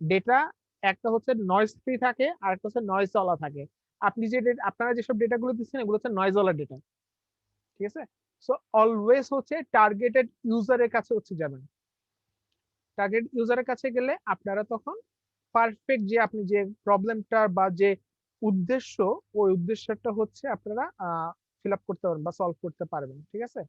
ডেটা একটা হচ্ছে নয়েজ ফ্রি থাকে, আর একটা হচ্ছে নয়েজ ওয়ালা থাকে। আপনি যে আপনারা যেসব ডেটাগুলো দিচ্ছেন এগুলো হচ্ছে নয়েজ ওয়ালা ডেটা, ঠিক আছে। সো অলওয়েজ হচ্ছে টার্গেটেড ইউজারের কাছে হচ্ছে যাবেন। টার্গেট ইউজারের কাছে গেলে আপনারা তখন পারফেক্ট যে আপনি যে প্রবলেমটা বা যে উদ্দেশ্য, ওই উদ্দেশ্যটা হচ্ছে আপনারা ফিল আপ করতে পারবেন বা সলভ করতে পারবেন, ঠিক আছে।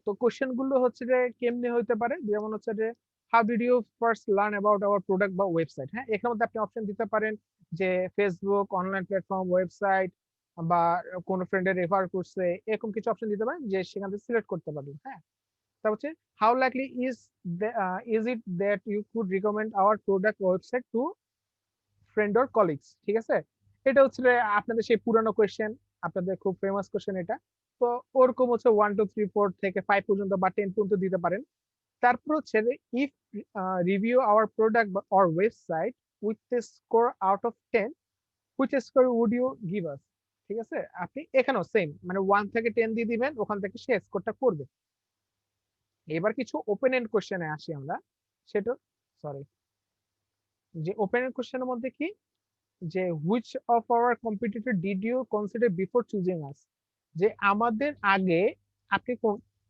তো কোশ্চেন গুলো হচ্ছে যে কেমনে হইতে পারে, যেমন হচ্ছে যে how did you first learn about our product বা ওয়েবসাইট। হ্যাঁ, এখানে মধ্যে আপনি অপশন দিতে পারেন যে ফেসবুক, অনলাইন প্ল্যাটফর্ম, ওয়েবসাইট, বা কোন ফ্রেন্ডের রেফার করছে, এরকম কিছু অপশন দিতে পারেন, যে সেখান থেকে সিলেক্ট করতে পারবেন। হ্যাঁ, তারপর হচ্ছে how likely is it that you could recommend our product website to friend or colleagues, ঠিক আছে। এটা হচ্ছে আপনাদের সেই পুরানো কোয়েশ্চেন, আপনাদের খুব ফেমাস কোয়েশ্চেন এটা। তো ওরকম হচ্ছে 1 2 3 4 থেকে 5 পর্যন্ত বা 10 পর্যন্ত দিতে পারেন। তারপর হচ্ছে if review our product or website with a score out of 10, which score would you give us, ঠিক আছে। আপনি এখানেও সেম, মানে 1 থেকে 10 দিয়ে দিবেন, ওখান থেকে সে স্কোরটা করবে। এবার কিছু ওপেন এন্ড কোশ্চেনে আসি আমরা। সেটা সরি, যে ওপেন এন্ড কোশ্চেনের মধ্যে কি, যে which of our competitor did you consider before choosing us, যে আমাদের আগে আপনি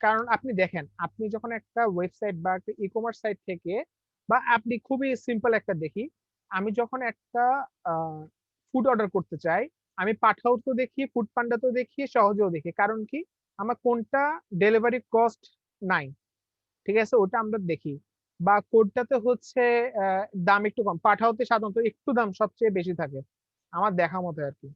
কারণ আপনি দেখেন আপনি যখন একটা ওয়েবসাইট বা একটা ই কমার্স সাইট থেকে, বা আপনি খুবই সিম্পল একটা দেখি, আমি যখন একটা ফুড অর্ডার করতে চাই, আমি পাঠাও তো দেখি, ফুড পান্ডা তো দেখি, সহজেও দেখি। কারণ কি, আমার কোনটা ডেলিভারি কস্ট নাই, ঠিক আছে, ওটা আমরা দেখি। বা কোডটাতে হচ্ছে দাম একটু কম, পাঠাওতে সাধারণত একটু দাম সবচেয়ে বেশি থাকে আমার দেখা মতো আর কি।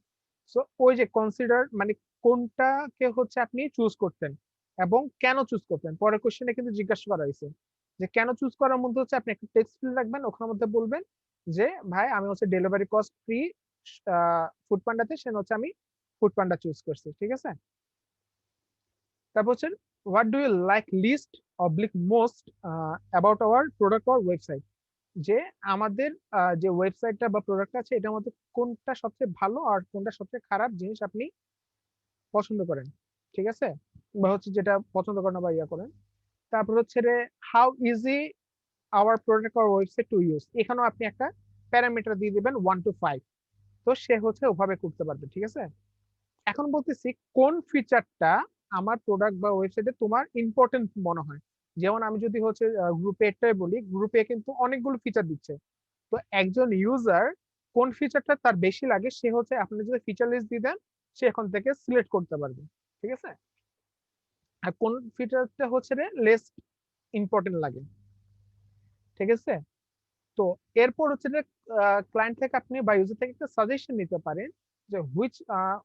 সো ওই যে কনসিডার মানে কোনটাকে হচ্ছে আপনি চুজ করতেন এবং কেন চুজ করতেন, পরের কোশ্চেনে কিন্তু জিজ্ঞাসা করা হয়েছে যে কেন চুজ করার মধ্যে হচ্ছে আপনি একটা টেক্সট ফিল্ড রাখবেন, ওখানের মধ্যে বলবেন যে ভাই আমি হচ্ছে ডেলিভারি কস্ট ফ্রি ফুড পান্ডাতে, সে হচ্ছে আমি ফুড পান্ডা চুজ করছি, ঠিক আছে। তারপর হচ্ছে what do you like least or like most about our product or website, যে আমাদের যে ওয়েবসাইটটা বা প্রোডাক্ট আছে এটার মধ্যে কোনটা সবচেয়ে ভালো আর কোনটা সবচেয়ে খারাপ জিনিস আপনি পছন্দ করেন, ঠিক আছে, বা হচ্ছে যেটা পছন্দ করেন না বা ইয়া করেন। তারপর হচ্ছে রে how easy hour product or website to use, এখানেও আপনি একটা প্যারামিটার দিয়ে দিবেন 1 to 5, তো সে হচ্ছে ওভাবে করতে পারবে, ঠিক আছে। এখন বলতেছি কোন ফিচারটা আমার প্রোডাক্ট বা ওয়েবসাইটে তোমার ইম্পর্টেন্ট মনে হয়। যেমন আমি যদি হচ্ছে গ্রুপ এটাই বলি, গ্রুপে কিন্তু অনেকগুলো ফিচার দিচ্ছে, তো একজন ইউজার কোন ফিচারটা তার বেশি লাগে সে হচ্ছে আপনি যদি ফিচার লিস্ট দিয়ে দেন সে এখন থেকে সিলেক্ট করতে পারবে, ঠিক আছে। আর কোন ফিচারটা হচ্ছে লেস ইম্পর্টেন্ট লাগে, ঠিক আছে। তো এরপর হচ্ছে যে ক্লায়েন্ট থেকে আপনি বা ইউজার থেকে একটা সাজেশন নিতে পারেন যে which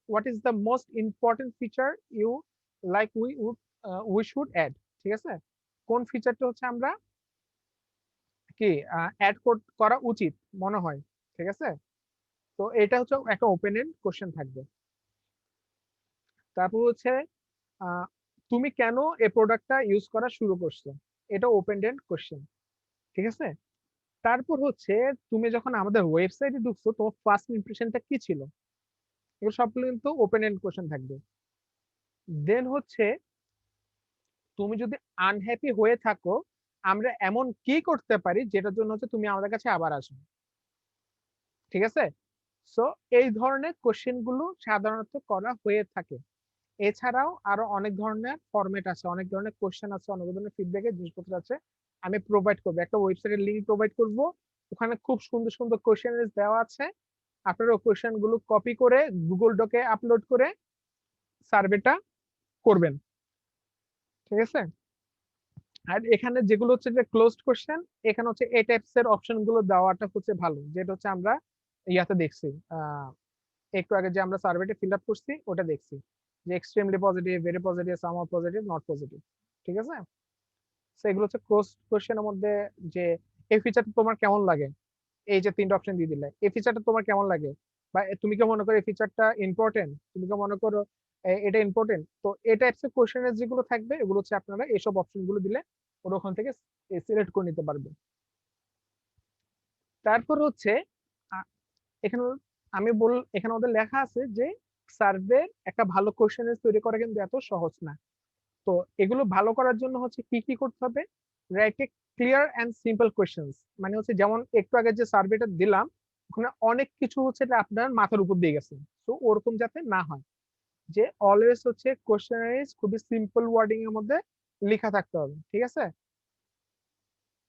what is the most important feature you like we should add, ঠিক আছে, কোন ফিচারটা হচ্ছে আমরা কি অ্যাড করা উচিত মনে হয়, ঠিক আছে। তো এটা হচ্ছে একটা ওপেন এন্ড কোশ্চেন থাকবে। তারপর হচ্ছে আহ, তুমি কেন এই প্রোডাক্টটা ইউজ করা শুরু করছো, এটা ওপেন এন্ড কোশ্চেন, ঠিক আছে। তারপর হচ্ছে তুমি যখন আমাদের ওয়েবসাইটে ঢুকছো তোমার ফার্স্ট ইমপ্রেশনটা কি ছিল, এগুলো সবগুলো কিন্তু ওপেন এন্ড কোশ্চেন থাকবে। দেন হচ্ছে তুমি যদি আনহ্যাপি হয়ে থাকো আমরা এমন কি করতে পারি যেটার জন্য হচ্ছে তুমি আমাদের কাছে আবার আসবে, ঠিক আছে। সো এই ধরনের কোশ্চেন গুলো সাধারণত করা হয়ে থাকে। এছাড়াও আরো অনেক ধরনের ফরম্যাট আছে, অনেক ধরনের কোশ্চেন আছে, অনেক ধরনের ফিডব্যাকের জিনিসপত্র আছে, আমি প্রোভাইড করবো, একটা ওয়েবসাইটের লিঙ্ক প্রোভাইড করব, ওখানে খুব সুন্দর সুন্দর কোশ্চেন দেওয়া আছে। আপনারা ওই কোশ্চেন গুলো কপি করে গুগল ডকে আপলোড করে সার্ভেটা করবেন, ঠিক আছে। আর এখানে যেগুলো হচ্ছে যে ক্লোজড কোশ্চেন, এখানে হচ্ছে এই টাইপস এর অপশন গুলো দেওয়াটা হচ্ছে ভালো, যেটা হচ্ছে আমরা ইয়াতে দেখছি একটু আগে যে আমরা সার্ভেটা ফিল আপ করছি ওটা দেখছি যে extremely positive, very positive, somehow positive, not positive, ঠিক আছে। তো এগুলো হচ্ছে ক্লোজড কোশ্চেনের মধ্যে যে এই ফিচারটা তোমার কেমন লাগে, এই যে তিনটা অপশন দিয়ে দিলে এই ফিচারটা তোমার কেমন লাগে, বা তুমি কি মনে করো এই ফিচারটা ইম্পর্টেন্ট, তুমি কি মনে করো এটা ইম্পর্টেন্ট, তো এই টাইপস এর কোশ্চেনের যেগুলো থাকবে এগুলো হচ্ছে আপনারা এইসব অপশন গুলো দিলে ওরা ওখান থেকে সিলেক্ট করে নিতে পারবে। তারপর হচ্ছে আ- এখানে এখানে ওদের লেখা আছে যে সার্ভে একটা ভালো কোশ্চেন তৈরি করা কিন্তু এত সহজ না। তো এগুলো ভালো করার জন্য হচ্ছে কি কি করতে হবে, write a clear and simple questions, মানে হচ্ছে যেমন একটু আগে যে সার্ভেটা দিলাম ওখানে অনেক কিছু হচ্ছে এটা আপনার মাথার উপর দিয়ে গেছে, তো ওরকম যাতে না হয়, যে অলওয়েজ হচ্ছে কোশ্চেনারিজ খুবই সিম্পল ওয়ার্ডিং এর মধ্যে লেখা থাকতে হবে, ঠিক আছে।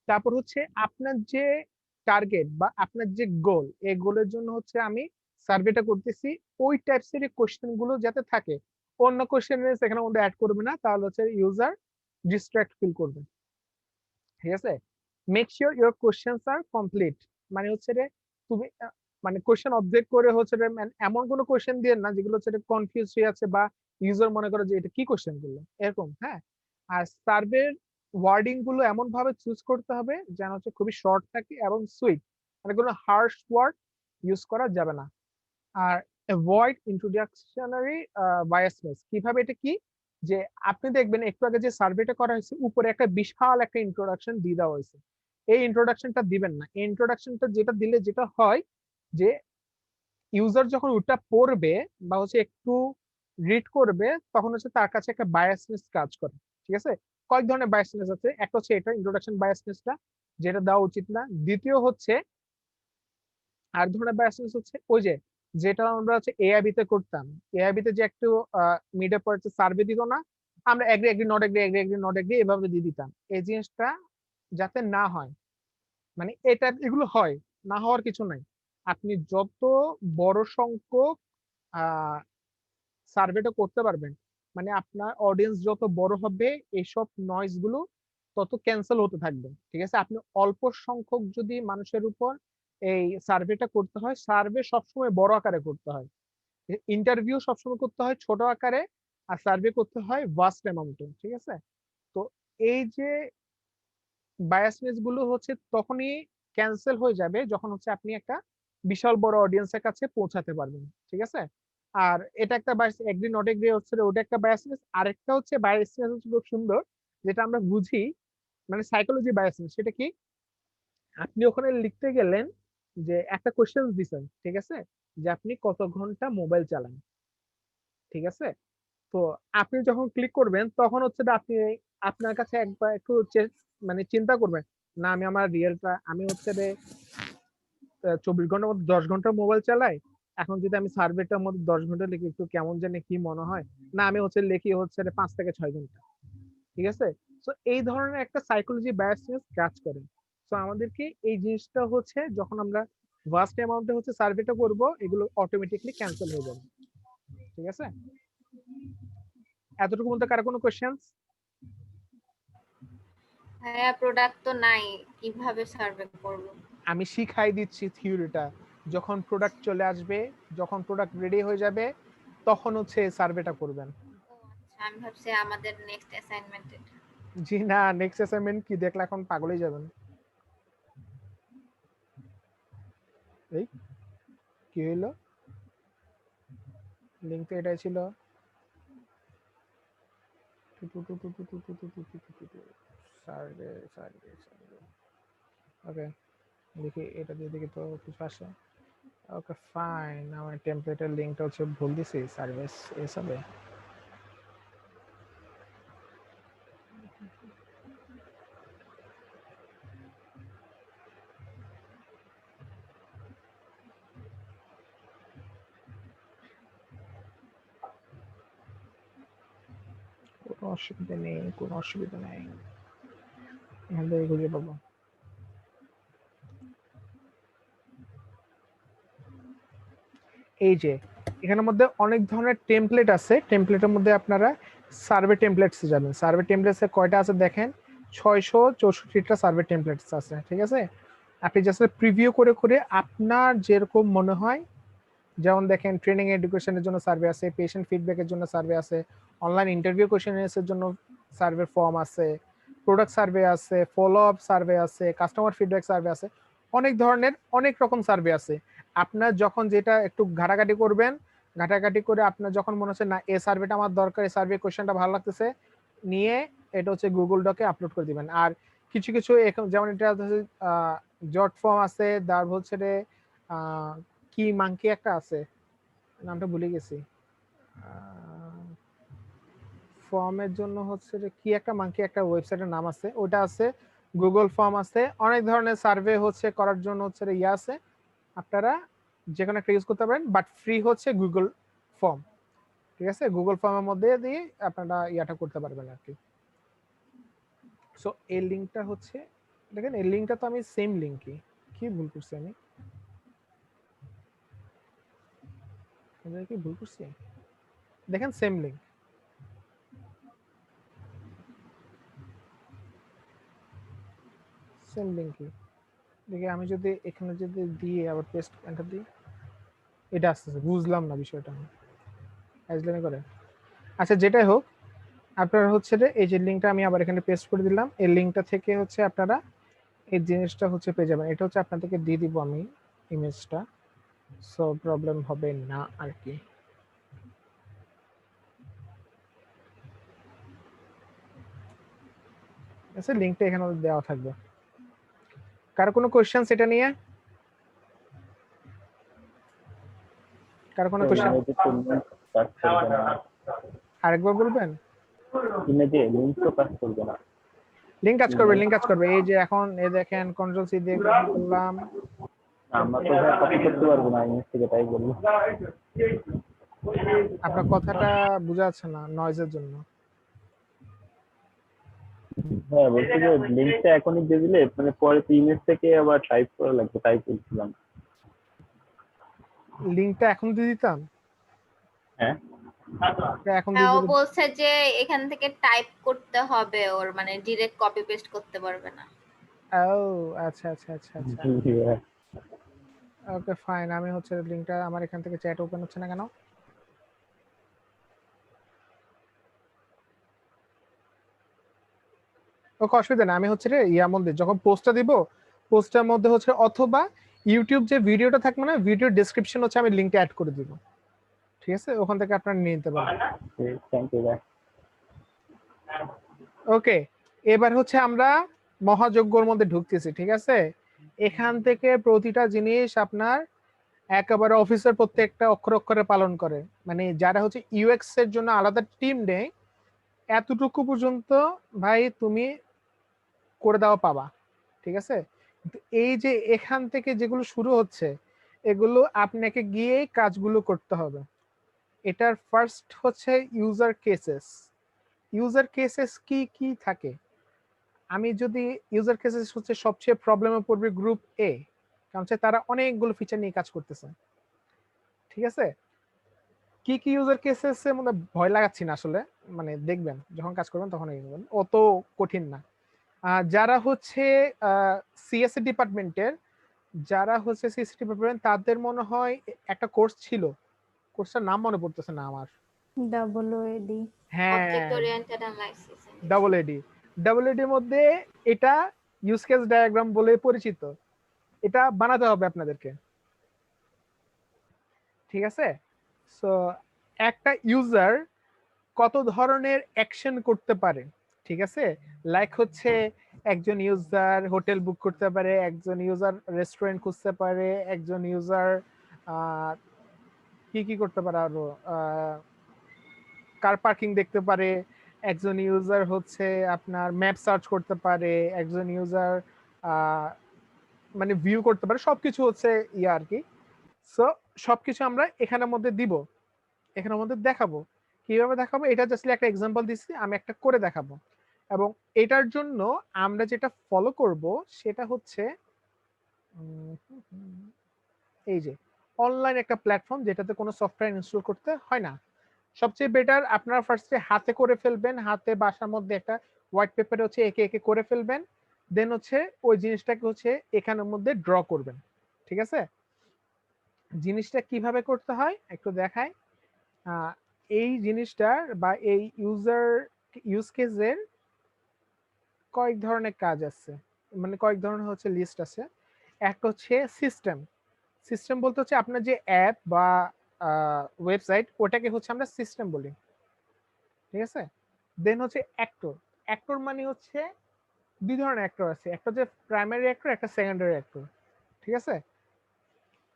তারপর হচ্ছে আপনার যে টার্গেট বা আপনার যে গোল, এই গোলের জন্য হচ্ছে আমি সার্ভেটা করতেছি, ওই টাইপস এর কোশ্চেন গুলো যাতে থাকে, অন্য কোশ্চেন এখানে মধ্যে অ্যাড করবে না, তাহলে হচ্ছে ইউজার ডিস্ট্রাক্ট ফিল করবে, ঠিক আছে। Make sure your questions are complete, মানে হচ্ছে রে তুমি মানে কোশ্চেন অবজেক্ট করে হচ্ছে রে এমন কোনো কোশ্চেন দিয়ে না যেগুলো হচ্ছে কনফিউজ হয়ে আছে বা ইউজার মনে করে যে এটা কি কোশ্চেন করলো এরকম, হ্যাঁ। আর সার্ভের ওয়ার্ডিং গুলো এমন ভাবে চুজ করতে হবে যেন হচ্ছে খুবই শর্ট থাকে এবং সুইট, মানে কোনো হার্শ ওয়ার্ড ইউজ করা যাবে না। আর অ্যাভয়েড ইন্ট্রোডাকশনারি বায়াসনেস, কিভাবে এটা কি, যে আপনি দেখবেন একটু আগে যে সার্ভেটা করা হয়েছে উপরে একটা বিশাল একটা ইন্ট্রোডাকশন দিয়ে দেওয়া হয়েছে, এই ইন্ট্রোডাকশনটা দিবেন না। এই ইন্ট্রোডাকশনটা যেটা দিলে যেটা হয় যে ইউজার যখন ওটা পড়বে বা হচ্ছে একটু রিড করবে তখন হচ্ছে তার কাছে একটা বায়াসনেস কাজ করে, ঠিক আছে। কয়েক ধরনের বায়াসনেস আছে, একটা হচ্ছে এটা ইন্ট্রোডাকশন বায়াসনেসটা, যেটা দেওয়া উচিত না। দ্বিতীয় হচ্ছে আর ধরনের বায়াসনেস হচ্ছে ওই যে যেটা আমরা হচ্ছে এআইবি তে করতাম। এআইবি তে যে একটু মিড পর সার্ভে দিত না, আমরা agree agree not agree agree agree not agree এভাবে দিয়ে দিতাম। এই জিনিসটা যাতে না হয়, মানে এটা এগুলো হয়, না হওয়ার কিছু নাই। আপনি যত বড় সংখ্যক সার্ভেটা করতে পারবেন, মানে আপনার অডিয়েন্স যত বড় হবে এইসব নয়েজ গুলো তত ক্যান্সেল হতে থাকবে। ঠিক আছে, আপনি অল্প সংখ্যক যদি মানুষের উপর এই সার্ভেটা করতে হয়, সার্ভে সবসময় বড় আকারে করতে হয়, ইন্টারভিউ সবসময় করতে হয় ছোট আকারে, আর সার্ভে করতে হয় ভাস্ট অ্যামাউন্টে। ঠিক আছে, তো এই যে বায়াসনেস গুলো হচ্ছে তখনই ক্যান্সেল হয়ে যাবে যখন হচ্ছে আপনি একটা বিশাল বড় অডিয়েন্সের কাছে পৌঁছাতে পারবেন। ঠিক আছে, আর এটা একটা বায়াস, এগ্রি নট এগ্রি হচ্ছে ওটা একটা বায়াসনেস। আরেকটা হচ্ছে বায়াসনেস হচ্ছে খুব সুন্দর, যেটা আমরা বুঝি, মানে সাইকোলজি বায়াসনেস। সেটা কি, আপনি ওখানে লিখতে গেলেন যে একটা কোশ্চেন দিছেন, ঠিক আছে, যে আপনি কত ঘন্টা মোবাইল চালান। ঠিক আছে, তো আপনি যখন ক্লিক করবেন তখন হচ্ছে যে আপনি আপনার কাছে একবার একটু মানে চিন্তা করবেন, না আমি আমার রিয়েলটা আমি হচ্ছে যে 24 ঘন্টার মধ্যে 10 ঘন্টা মোবাইল চালাই, এখন যদি আমি সার্ভেটার মধ্যে 10 ঘন্টা লিখি একটু কেমন জানি কি মনে হয়, না আমি হচ্ছে লিখি হচ্ছে 5 থেকে 6 ঘন্টা। ঠিক আছে, তো এই ধরনের একটা সাইকোলজি বায়াসনেস কাজ করে। তো আমাদেরকে এই জিনিসটা হচ্ছে যখন আমরা ভাস্ট অ্যামাউন্টে হচ্ছে সার্ভেটা করব, এগুলো অটোমেটিকলি ক্যান্সেল হয়ে যাবে। ঠিক আছে, এতটুকু মধ্যে কারো কোনো কোশ্চেন?
হ্যাঁ, প্রোডাক্ট তো নাই, কিভাবে সার্ভে করব?
আমি শিখাই দিচ্ছি থিওরিটা, যখন প্রোডাক্ট চলে আসবে, যখন প্রোডাক্ট রেডি হয়ে যাবে তখন হচ্ছে সার্ভেটা করবেন।
ও আচ্ছা, আমি ভাবছি আমাদের নেক্সট অ্যাসাইনমেন্ট এটা।
জি না, নেক্সট অ্যাসাইনমেন্ট কি দেখলে এখন পাগলই যাবেন। এই কি হইলো, লিংক তো এটাই ছিল। সার্ভে সার্ভে সার্ভে, ওকে দেখি এটা দিয়ে দেখি তো কিছু আসে। ওকে ফাইন, আমার টেমপ্লেটের লিংকটা হচ্ছে ভুল দিছি, সার্ভিস এস হবে। কোনো অসুবিধা নেই, কোনো অসুবিধা নেই, এখান থেকে খুঁজে পাবো। এই যে এখানের মধ্যে অনেক ধরনের টেমপ্লেট আছে, টেমপ্লেটের মধ্যে আপনারা সার্ভে টেমপ্লেটস যাবেন। সার্ভে টেমপ্লেটসে কয়টা আছে দেখেন, 664টা সার্ভে টেমপ্লেটস আছে। ঠিক আছে, আপনি জাস্ট প্রিভিউ করে করে আপনার যেরকম মনে হয়, যেমন দেখেন ট্রেনিং এডুকেশনের জন্য সার্ভে আছে, পেশেন্ট ফিডব্যাকের জন্য সার্ভে আছে, অনলাইন ইন্টারভিউ কোশ্চেনের জন্য সার্ভে ফর্ম আছে, প্রোডাক্ট সার্ভে আছে, ফলো আপ সার্ভে আছে, কাস্টমার ফিডব্যাক সার্ভে আছে, অনেক ধরনের অনেক রকম সার্ভে আছে। আপনার যখন যেটা একটু ঘাটাঘাটি করবেন, ঘাটাঘাটি করে আপনার যখন মনে হচ্ছে না এই সার্ভেটা আমার দরকার, এই সার্ভে কোশ্চেনটা ভালো লাগতেছে, নিয়ে এটা হচ্ছে গুগল ডকে আপলোড করে দিবেন। আর কিছু কিছু যেমন এটা হচ্ছে জট ফর্ম আছে, তারপর হচ্ছে কি মাঙ্কি একটা আছে, নামটা ভুলে গেছি, ফর্মের জন্য হচ্ছে যে কি একটা মাঙ্কি একটা ওয়েবসাইটের নাম আছে, ওটা আছে, গুগল ফর্ম আছে, অনেক ধরনের সার্ভে হচ্ছে করার জন্য হচ্ছে ইয়ে আছে, আপনারা যে কোনো একটা ইউজ করতে পারেন, বাট ফ্রি হচ্ছে গুগল ফর্ম। ঠিক আছে, গুগল ফর্মের মধ্যে দিয়ে আপনারা ইয়াটা করতে পারবেন আর কি। সো এই লিঙ্কটা হচ্ছে দেখেন, এই লিঙ্কটা তো আমি সেম লিঙ্কই, কি ভুল করছি আমি, কি ভুল করছি, দেখেন সেম লিঙ্ক, সেম লিঙ্কই। দেখি আমি যদি এখানে যদি দিয়ে আবার পেস্ট এন্টার দিই, এটা আসতেছে, বুঝলাম না বিষয়টা আইজলামি করে। আচ্ছা যেটাই হোক, আপনারা হচ্ছে যে এই যে লিঙ্কটা আমি আবার এখানে পেস্ট করে দিলাম, এই লিঙ্কটা থেকে হচ্ছে আপনারা এই জিনিসটা হচ্ছে পেয়ে যাবেন। এটা হচ্ছে আপনাদেরকে দিয়ে দিব আমি ইমেজটা, সো প্রবলেম হবে না আর কি। আচ্ছা লিঙ্কটা এখানে দেওয়া থাকবে। কার কোনো কোশ্চেন এটা নিয়ে, কার কোনো কোশ্চেন? আরেকবার বলবেন,
ইমেজে লিংক তো কাজ করবে না।
লিঙ্ক কাজ করবে, লিঙ্ক কাজ করবে। এই যে এখন এই দেখেন কন্ট্রোল সি দিয়ে করলাম,
আমরা তো ভাই কপি করতে পারবো না ইমেজ থেকে, তাই বলবো।
আপনার কথাটা বোঝা যাচ্ছে না নয়েজের জন্য।
হ্যাঁ বলছি যে লিঙ্কটা এখনই দিয়ে দিলে মানে পরে তো ইমেজ থেকে আবার টাইপ করা লাগবে, তাই বলছিলাম।
লিংকটা এখন দিয়ে দিতাম?
হ্যাঁ
এখন
হ্যাঁ,
দিয়ে
ও
দিলে
বলছে যে এখান থেকে টাইপ করতে হবে, ওর মানে ডিরেক্ট কপি পেস্ট করতে পারবে না।
ও আচ্ছা আচ্ছা আচ্ছা আচ্ছা,
জি ভাই।
Okay fine. আমি হচ্ছে লিংকটা, আমার এখান থেকে চ্যাট ওপেন হচ্ছে না কেন? ওকে অসুবিধা নেই, আমি হচ্ছে রে ইয়ার মধ্যে যখন পোস্টটা দিব, পোস্টের মধ্যে হচ্ছে অথবা ইউটিউব যে ভিডিওটা থাকবে না, ভিডিও ডেসক্রিপশন হচ্ছে আমি লিংকটা অ্যাড করে দিব, ঠিক আছে? ওখান থেকে আপনারা নিয়ে নিতে পারেন।
থ্যাংক ইউ ভাই।
ওকে, এবার হচ্ছে আমরা মহাযজ্ঞর মধ্যে ঢুকতেছি, ঠিক আছে? এখান থেকে প্রতিটা জিনিস আপনার একেবারে অফিসের প্রত্যেকটা অক্ষর অক্ষরে পালন করে, মানে যারা হচ্ছে ইউএক্স এর জন্য আলাদা টিম নেই, এতটুকু পর্যন্ত ভাই তুমি করে দেওয়া পাবা, ঠিক আছে? কিন্তু এই যে এখান থেকে যেগুলো শুরু হচ্ছে, এগুলো আপনাকে গিয়ে কাজগুলো করতে হবে। এটার ফার্স্ট হচ্ছে ইউজার কেসেস। ইউজার কেসেস কি কি থাকে? আমি যদি ইউজার কেসেস হচ্ছে সবচেয়ে প্রবলেমে পড়বে গ্রুপ এ, কারণ হচ্ছে তারা অনেকগুলো ফিচার নিয়ে কাজ করতেছে, ঠিক আছে? কি কি ইউজার কেসেস এর মধ্যে ভয় লাগাচ্ছি না আসলে, মানে দেখবেন যখন কাজ করবেন তখন দেখবেন, অত কঠিন না। যারা হচ্ছে সিএসসি ডিপার্টমেন্টের, যারা হচ্ছে সিএসসি ডিপার্টমেন্ট, তাদের মনে হয় একটা কোর্স ছিল, কোর্সটার নাম মনে পড়তেছে না আমার।
WAD।
অবজেক্ট
হ্যাঁ,
ওরিয়েন্টেড অ্যানালাইসিস।
ডাবল এডি। ডাবল এডির মধ্যে এটা ইউজ কেস ডায়াগ্রাম বলে পরিচিত, এটা বানাতে হবে আপনাদেরকে, ঠিক আছে? সো একটা ইউজার কত ধরনের অ্যাকশন করতে পারে, ঠিক আছে? লাইক হচ্ছে একজন ইউজার হোটেল বুক করতে পারে, একজন ইউজার রেস্টুরেন্ট খুঁজতে পারে, একজন ইউজার কি কি করতে পারে আরো, কার পার্কিং দেখতে পারে, একজন ইউজার হচ্ছে আপনার ম্যাপ সার্চ করতে পারে, একজন ইউজার মানে ভিউ করতে পারে, সবকিছু হচ্ছে ইয়ে আর কি। সো সবকিছু আমরা এখানের মধ্যে দিব, এখানের মধ্যে দেখাবো। কিভাবে দেখাবো এটা জাস্ট একটা এক্সাম্পল দিচ্ছি, আমি একটা করে দেখাবো। এবং এটার জন্য আমরা যেটা ফলো করব সেটা হচ্ছে এই যে অনলাইন একটা প্ল্যাটফর্ম যেটাতে কোনো সফটওয়্যার ইনস্টল করতে হয় না। সবচেয়ে বেটার আপনারা ফার্স্টে হাতে করে ফেলবেন, হাতে বাসার মধ্যে একটা হোয়াইট পেপারে হচ্ছে একে একে করে ফেলবেন, দেন হচ্ছে ওই জিনিসটাকে হচ্ছে এখানের মধ্যে ড্র করবেন, ঠিক আছে? জিনিসটা কিভাবে করতে হয় একটু দেখাই। এই জিনিসটার বা এই ইউজ কেসের কয়েক ধরনের কাজ আছে, মানে কয়েক ধরনের হচ্ছে লিস্ট আছে। একটা হচ্ছে সিস্টেম। সিস্টেম বলতে হচ্ছে আপনার যে অ্যাপ বা ওয়েবসাইট, ওটাকে হচ্ছে আমরা সিস্টেম বলি, ঠিক আছে? দেন হচ্ছে অ্যাক্টর। অ্যাক্টর মানে হচ্ছে দুই ধরনের অ্যাক্টর আছে, একটা হচ্ছে প্রাইমারি অ্যাক্টর, একটা সেকেন্ডারি অ্যাক্টর, ঠিক আছে?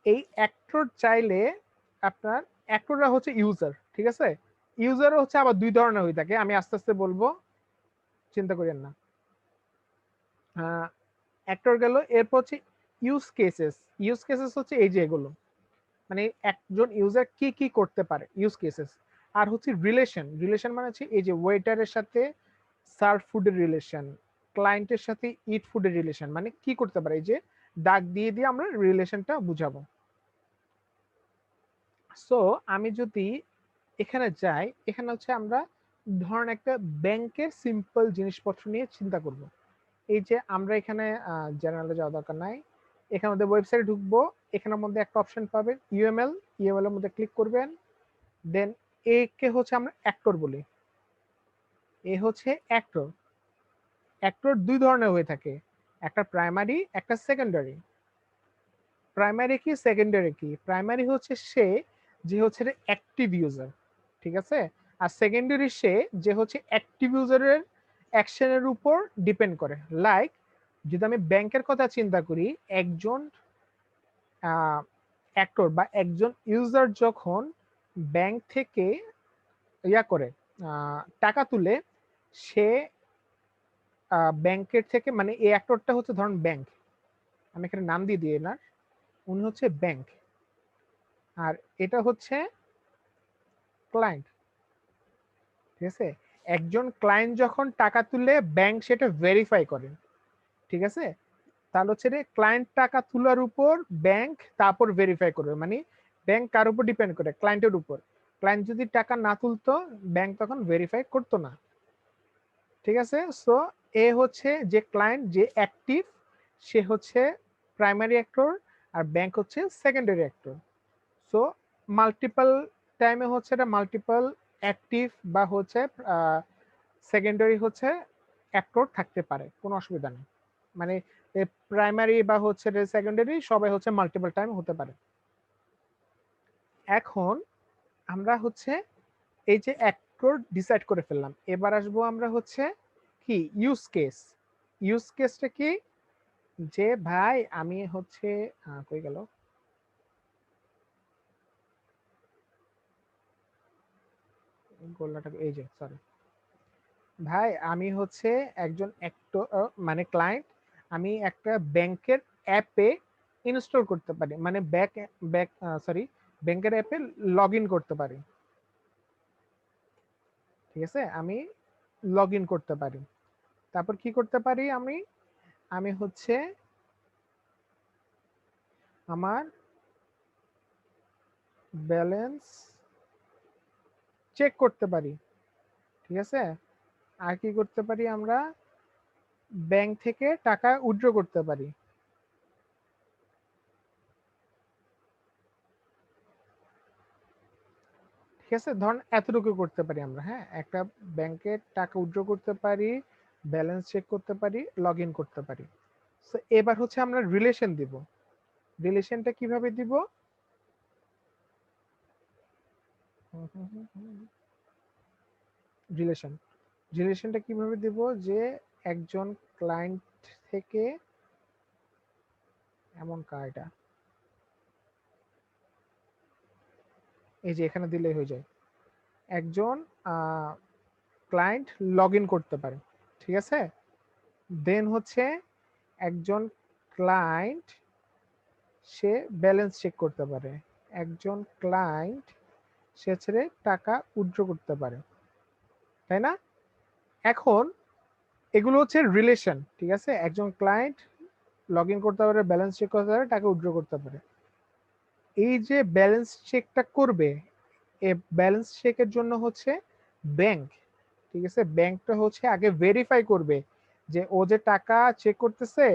এই অ্যাক্টর চাইলে আপনার অ্যাক্টররা হচ্ছে ইউজার, ঠিক আছে? ইউজারও হচ্ছে আবার দুই ধরনের হয়ে থাকে, আমি আস্তে আস্তে বলবো, চিন্তা করেন না। অ্যাক্টর গেল, এরপর হচ্ছে ইউজ কেসেস। ইউজ কেসেস হচ্ছে এই যে এগুলো, মানে একজন ইউজার কি কি করতে পারে, ইউজ কেসেস। আর হচ্ছে রিলেশন। রিলেশন মানে হচ্ছে এই যে ওয়েটারের সাথে সার্ভ ফুডের রিলেশন, ক্লায়েন্টের সাথে ইট ফুডের রিলেশন, মানে কি করতে পারে, এই যে দাগ দিয়ে দিয়ে আমরা রিলেশনটা বুঝাবো। সো আমি যদি এখানে যাই, এখানে হচ্ছে আমরা ধরেন একটা ব্যাংকের সিম্পল জিনিসপত্র নিয়ে চিন্তা করব। এই যে আমরা এখানে জেনারেলে যাওয়া দরকার নাই, এখানে মধ্যে ওয়েবসাইটে ঢুকবো, এখানের মধ্যে একটা অপশন পাবেন ইউএমএল। ইউএমএল এর মধ্যে ক্লিক করবেন, দেন এ কে হচ্ছে আমরা অ্যাক্টর বলি, এ হচ্ছে অ্যাক্টর। অ্যাক্টর দুই ধরনের হয়ে থাকে, একটা প্রাইমারি, একটা সেকেন্ডারি। প্রাইমারি কি, সেকেন্ডারি কি? প্রাইমারি হচ্ছে সে যে হচ্ছে অ্যাক্টিভ ইউজার, ঠিক আছে? আর সেকেন্ডারি সে যে হচ্ছে অ্যাক্টিভ ইউজারের অ্যাকশনের উপর ডিপেন্ড করে। লাইক যদি আমি ব্যাংকের কথা চিন্তা করি, একজন অ্যাক্টর বা একজন ইউজার যখন ব্যাংক থেকে ইয়া করে টাকা তুলে, সে ব্যাংকের থেকে, মানে এই অ্যাক্টরটা হচ্ছে ধরুন ব্যাংক, আমি এখানে নাম দিয়ে দিই না, উনি হচ্ছে ব্যাংক, আর এটা হচ্ছে ক্লায়েন্ট। ঠিক আছে, একজন ক্লায়েন্ট যখন টাকা তুলে ব্যাংক সেটা ভেরিফাই করে। ঠিক আছে, তাহলে হচ্ছে ক্লায়েন্ট টাকা তোলার উপর ব্যাংক তারপর ভেরিফাই করবে, মানে ব্যাংক কার উপর ডিপেন্ড করে, ক্লায়েন্টের উপর। ক্লায়েন্ট যদি টাকা না তুলতো ব্যাংক তখন ভেরিফাই করতো না। ঠিক আছে, সো এ হচ্ছে যে ক্লায়েন্ট যে অ্যাক্টিভ সে হচ্ছে প্রাইমারি অ্যাক্টর, আর ব্যাংক হচ্ছে সেকেন্ডারি অ্যাক্টর। সো মাল্টিপল টাইমে হচ্ছে এটা মাল্টিপল অ্যাক্টিভ বা হচ্ছে সেকেন্ডারি হচ্ছে অ্যাক্টর থাকতে পারে, কোনো অসুবিধা নেই। মানে প্রাইমারি বা হচ্ছে সেকেন্ডারি সবাই হচ্ছে মাল্টিপল টাইম হতে পারে। এখন আমরা হচ্ছে এই যে অ্যাক্টর ডিসাইড করে ফেললাম, এবার আসবো আমরা হচ্ছে কি ইউজ কেস। ইউজ কেসটা কি, যে ভাই আমি হচ্ছে কই গেল, গোল্লাটা এই যে সরি ভাই, আমি হচ্ছে একজন অ্যাক্টর মানে ক্লায়েন্ট, আমি একটা ব্যাংকের অ্যাপে ইনস্টল করতে পারি, মানে ব্যাংকের অ্যাপে লগ ইন করতে পারি। ঠিক আছে, আমি লগ ইন করতে পারি। তারপর কি করতে পারি, আমি আমি হচ্ছে আমার ব্যালেন্স চেক করতে পারি। ঠিক আছে, আর কি করতে পারি, আমরা ব্যাংক থেকে টাকা উইথড্র করতে পারি। ঠিক আছে, ধরুন এতটুকু করতে পারি আমরা। হ্যাঁ, একটা ব্যাংকে টাকা উইথড্র করতে পারি, ব্যালেন্স চেক করতে পারি, লগ ইন করতে পারি। তো এবার হচ্ছে আমরা রিলেশন দিব। রিলেশনটা কিভাবে দিব, রিলেশন রিলেশনটা কিভাবে দিব, যে একজন ক্লায়েন্ট থেকে এমন কার্ডটা এই যে এখানে দিলেই হয়ে যায়, একজন ক্লায়েন্ট লগ ইন করতে পারে। ঠিক আছে, দেন হচ্ছে একজন ক্লায়েন্ট সে ব্যালেন্স চেক করতে পারে, একজন ক্লায়েন্ট সে ছেড়ে টাকা উইথড্র করতে পারে, তাই না? এখন এগুলো হচ্ছে রিলেশন। ঠিক আছে, একজন ক্লায়েন্ট লগ ইন করতে পারে, ব্যালেন্স চেক করতে পারে, টাকা উইথড্র করতে পারে। এই যে ব্যালেন্স চেকটা করবে, এই ব্যালেন্স চেকের জন্য হচ্ছে ব্যাংক, ঠিক আছে, ব্যাংকটা হচ্ছে আগে ভেরিফাই করবে যে ও যে টাকা চেক করতেছে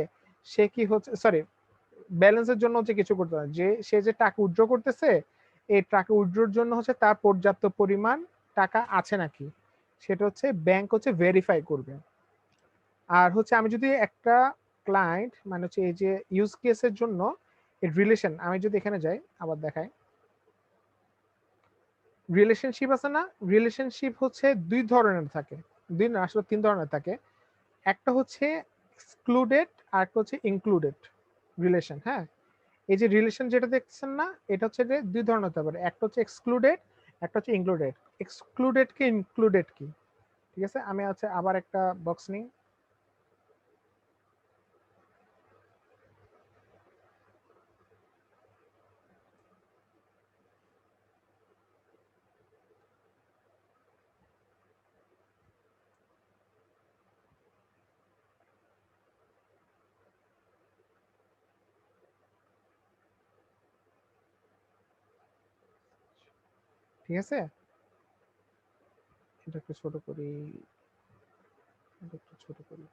সে কি হচ্ছে, সরি, ব্যালেন্সের জন্য হচ্ছে কিছু করতে হবে, যে সে যে টাকা উইথড্র করতেছে এই টাকা উইথড্রর জন্য হচ্ছে তার পর্যাপ্ত পরিমাণ টাকা আছে নাকি, সেটা হচ্ছে ব্যাংক হচ্ছে ভেরিফাই করবে। আর হচ্ছে আমি যদি একটা ক্লায়েন্ট মানে হচ্ছে এই যে ইউজ কেসের জন্য রিলেশন, আমি যদি এখানে যাই আবার দেখাই, রিলেশনশিপ আছে না, রিলেশনশিপ হচ্ছে দুই ধরনের থাকে, দুই না আসলে তিন ধরনের থাকে। একটা হচ্ছে এক্সক্লুডেড আর একটা হচ্ছে ইনক্লুডেড রিলেশন। হ্যাঁ, এই যে রিলেশন যেটা দেখছেন না, এটা হচ্ছে যে দুই ধরনের হতে পারে, একটা হচ্ছে এক্সক্লুডেড, একটা হচ্ছে ইনক্লুডেড। এক্সক্লুডেড কি ইনক্লুডেড কি, ঠিক আছে, আমি হচ্ছে আবার একটা বক্স নিই। ঠিক আছে, এটা একটু ছোট করি, এটা একটু ছোট করি।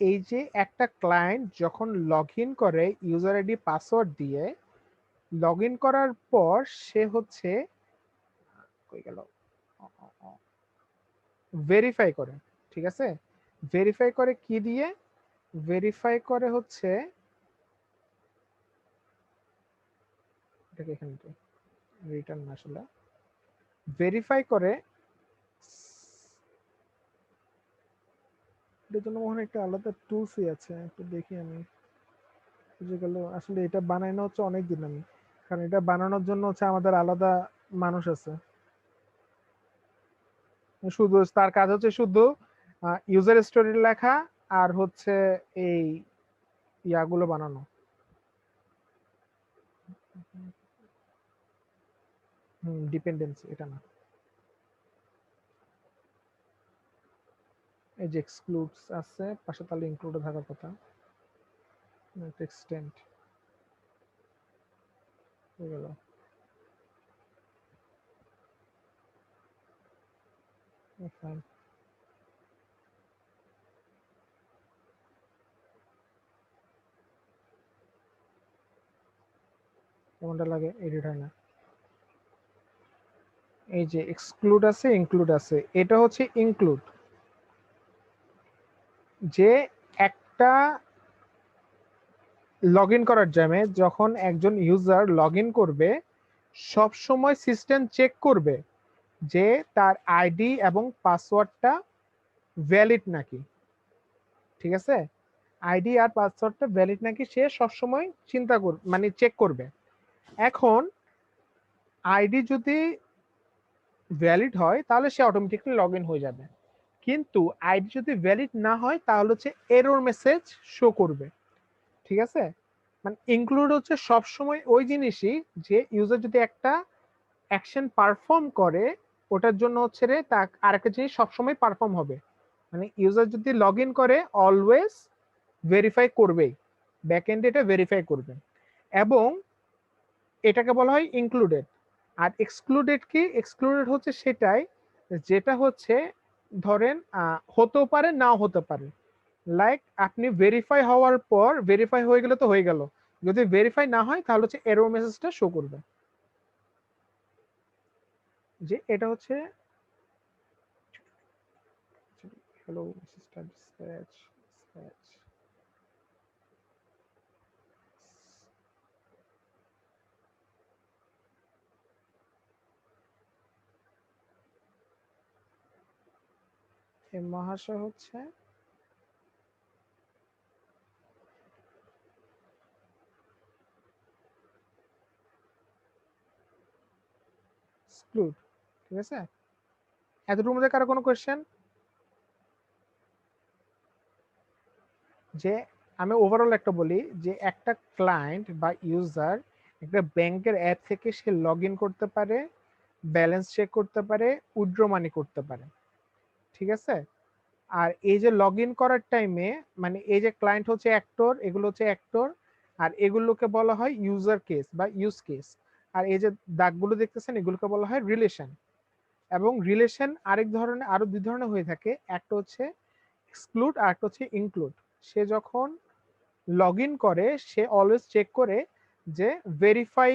এই যে একটা ক্লায়েন্ট যখন লগ ইন করে ইউজার আইডি পাসওয়ার্ড দিয়ে, লগ ইন করার পর সে হচ্ছে কই গেল ভেরিফাই করে। ঠিক আছে, ভেরিফাই করে কি দিয়ে, ভেরিফাই করে হচ্ছে এটাকে এখানে রিটার্ন আসলে ভেরিফাই করে, এটার জন্য মনে হয় একটা আলাদা টুলসই আছে, একটু দেখি আমি বুঝে গেল। আসলে এটা বানানো হচ্ছে অনেকদিন, আমি কারণ এটা বানানোর জন্য হচ্ছে আমাদের আলাদা মানুষ আছে, শুধু তার কাজ হচ্ছে শুধু ইউজার স্টোরি লেখা আর হচ্ছে এই ইয়াগুলো বানানো। ডিপেন্ডেন্সি এটা না, এই যে এক্সক্লুডস আছে পাশে, তাহলে ইনক্লুডে থাকার কথা। এক্সটেন্ড হয়ে গেল। ফাইন, কেমনটা লাগে? এডিট হয় না। এই যে এক্সক্লুড আছে, ইনক্লুড আছে, এটা হচ্ছে ইনক্লুড, যে একটা লগ ইন করার টাইমে যখন একজন ইউজার লগ ইন করবে, সব সময় সিস্টেম চেক করবে যে তার আইডি এবং পাসওয়ার্ডটা ভ্যালিড নাকি। ঠিক আছে, আইডি আর পাসওয়ার্ডটা ভ্যালিড নাকি সে সবসময় চিন্তা করবে, মানে চেক করবে। এখন আইডি যদি ভ্যালিড হয় তাহলে সে অটোমেটিকলি লগ ইন হয়ে যাবে, কিন্তু আইডি যদি ভ্যালিড না হয় তাহলে হচ্ছে এরর মেসেজ শো করবে। ঠিক আছে, মানে ইনক্লুড হচ্ছে সবসময় ওই জিনিসই যে ইউজার যদি একটা অ্যাকশন পারফর্ম করে ওটার জন্য হচ্ছে রে তা আরেকটা জিনিস সবসময় পারফর্ম হবে। মানে ইউজার যদি লগ ইন করে অলওয়েজ ভেরিফাই করবেই, ব্যাক এন্ডে এটা ভেরিফাই করবে, এবং এটাকে বলা হয় ইনক্লুডেড। আর এক্সক্লুডেড কি? এক্সক্লুডেড হচ্ছে সেটাই যেটা হচ্ছে ধরেন হতেও পারে নাও হতে পারে। লাইক আপনি ভেরিফাই হওয়ার পর, ভেরিফাই হয়ে গেলে তো হয়ে গেল, যদি ভেরিফাই না হয় তাহলে হচ্ছে এরর মেসেজটা শো করবে। যে এটা হচ্ছে হ্যালো সিস্টেম স্ক্র্যাচ স্ক্র্যাচ। এই মহাশয় হচ্ছে এক্সক্লুড। ঠিক আছে, এতটুকুর মধ্যে কারো কোনো কোয়েশ্চেন? যে আমি ওভারঅল একটা বলি, যে একটা ক্লায়েন্ট বা ইউজার একটা ব্যাংকের অ্যাপ থেকে সে লগ ইন করতে পারে, ব্যালেন্স চেক করতে পারে, উইথড্র মানি করতে পারে। ঠিক আছে, আর এই যে লগ ইন করার টাইমে, মানে এই যে ক্লায়েন্ট হচ্ছে অ্যাক্টর, এগুলো হচ্ছে অ্যাক্টর, আর এগুলোকে বলা হয় ইউজার কেস বা ইউজ কেস। আর এই যে দাগগুলো দেখতেছেন এগুলোকে বলা হয় রিলেশন। এবং রিলেশন আরেক ধরনের, আরো দুই ধরনের হয়ে থাকে, একটা হচ্ছে এক্সক্লুড আর একটা হচ্ছে ইনক্লুড। সে যখন লগ ইন করে সে অলওয়েজ চেক করে যে ভেরিফাই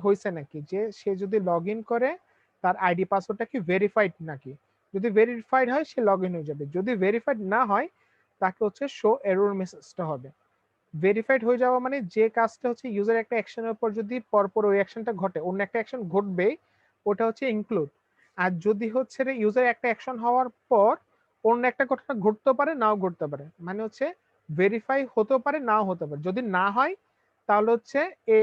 হয়েছে নাকি, যে সে যদি লগ ইন করে তার আইডি পাসওয়ার্ডটা কি ভেরিফাইড নাকি। যদি ভেরিফাইড হয় সে লগ ইন হয়ে যাবে, যদি ভেরিফাইড না হয় তাকে হচ্ছে শো এরর মেসেজটা হবে। ভেরিফাইড হয়ে যাওয়া মানে যে কাজটা হচ্ছে ইউজার একটা অ্যাকশনের পর যদি পরপর ওই অ্যাকশনটা ঘটে, অন্য একটা অ্যাকশন ঘটবেই, ওটা হচ্ছে ইনক্লুড। আর যদি হচ্ছে ইউজার একটা অ্যাকশন হওয়ার পর অন্য একটা ঘটনা ঘটতে পারে নাও ঘটতে পারে, মানে হচ্ছে ভেরিফাই হতে পারে নাও হতে পারে, যদি না হয় তাহলে হচ্ছে এই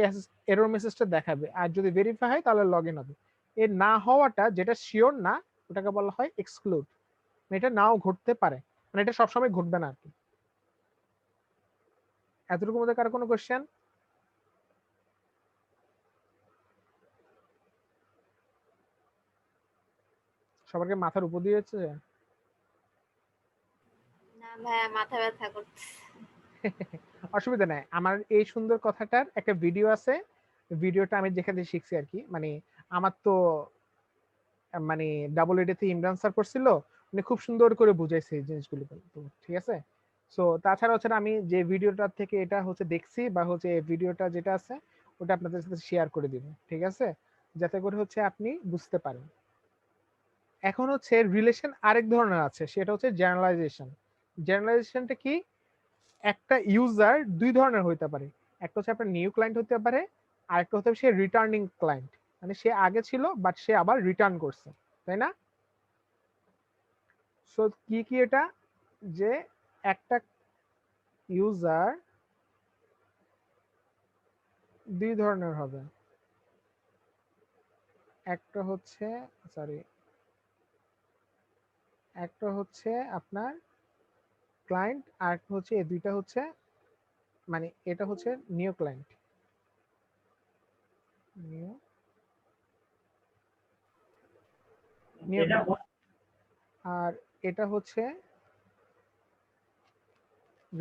এরর মেসেজটা দেখাবে, আর যদি ভেরিফাই হয় তাহলে লগ ইন হবে। এর না হওয়াটা যেটা শিওর না ওটাকে বলা হয় এক্সক্লুড, এটা নাও ঘটতে পারে, মানে এটা সবসময় ঘটবে না আর কি। এতটুকুর মধ্যে কারো কোনো কোয়েশ্চেন? সবারকে মাথার উপর দিয়ে যাচ্ছে?
না ভাইয়া, মাথা ব্যথা করছে।
অসুবিধা নাই, আমার এই সুন্দর কথাটার একটা ভিডিও আছে, ভিডিওটা আমি যেখানে শিখছি আর কি, মানে আমার তো মানে ডাবল এডেতে ইমরান স্যার করছিল, উনি খুব সুন্দর করে বুঝাইছে এই জিনিসগুলো। তো ঠিক আছে, সো তাছাড়া হচ্ছে আমি যে ভিডিওটা থেকে এটা হচ্ছে দেখছি বা হচ্ছে এই ভিডিওটা যেটা আছে ওটা আপনাদের সাথে শেয়ার করে দিব, ঠিক আছে, যাতে করে হচ্ছে আপনি বুঝতে পারেন। এখন হচ্ছে রিলেশন আরেক ধরনের আছে, সেটা হচ্ছে জেনারেলাইজেশন। জেনারেলাইজেশনটা কি? একটা ইউজার দুই ধরনের হইতে পারে, একটা হচ্ছে আপনার নিউ ক্লায়েন্ট হতে পারে, আর একটা হতে সে রিটার্নিং ক্লায়েন্ট, মানে সে আগে ছিল বাট সে আবার রিটার্ন করছে, তাই না? সো কি কি এটা, যে একটা ইউজার দুই ধরনের হবে, একটা হচ্ছে সরি, একটা হচ্ছে আপনার ক্লায়েন্ট আর একটা হচ্ছে এই দুইটা হচ্ছে মানে এটা হচ্ছে নিউ ক্লায়েন্ট, নিউ নিউ আর এটা হচ্ছে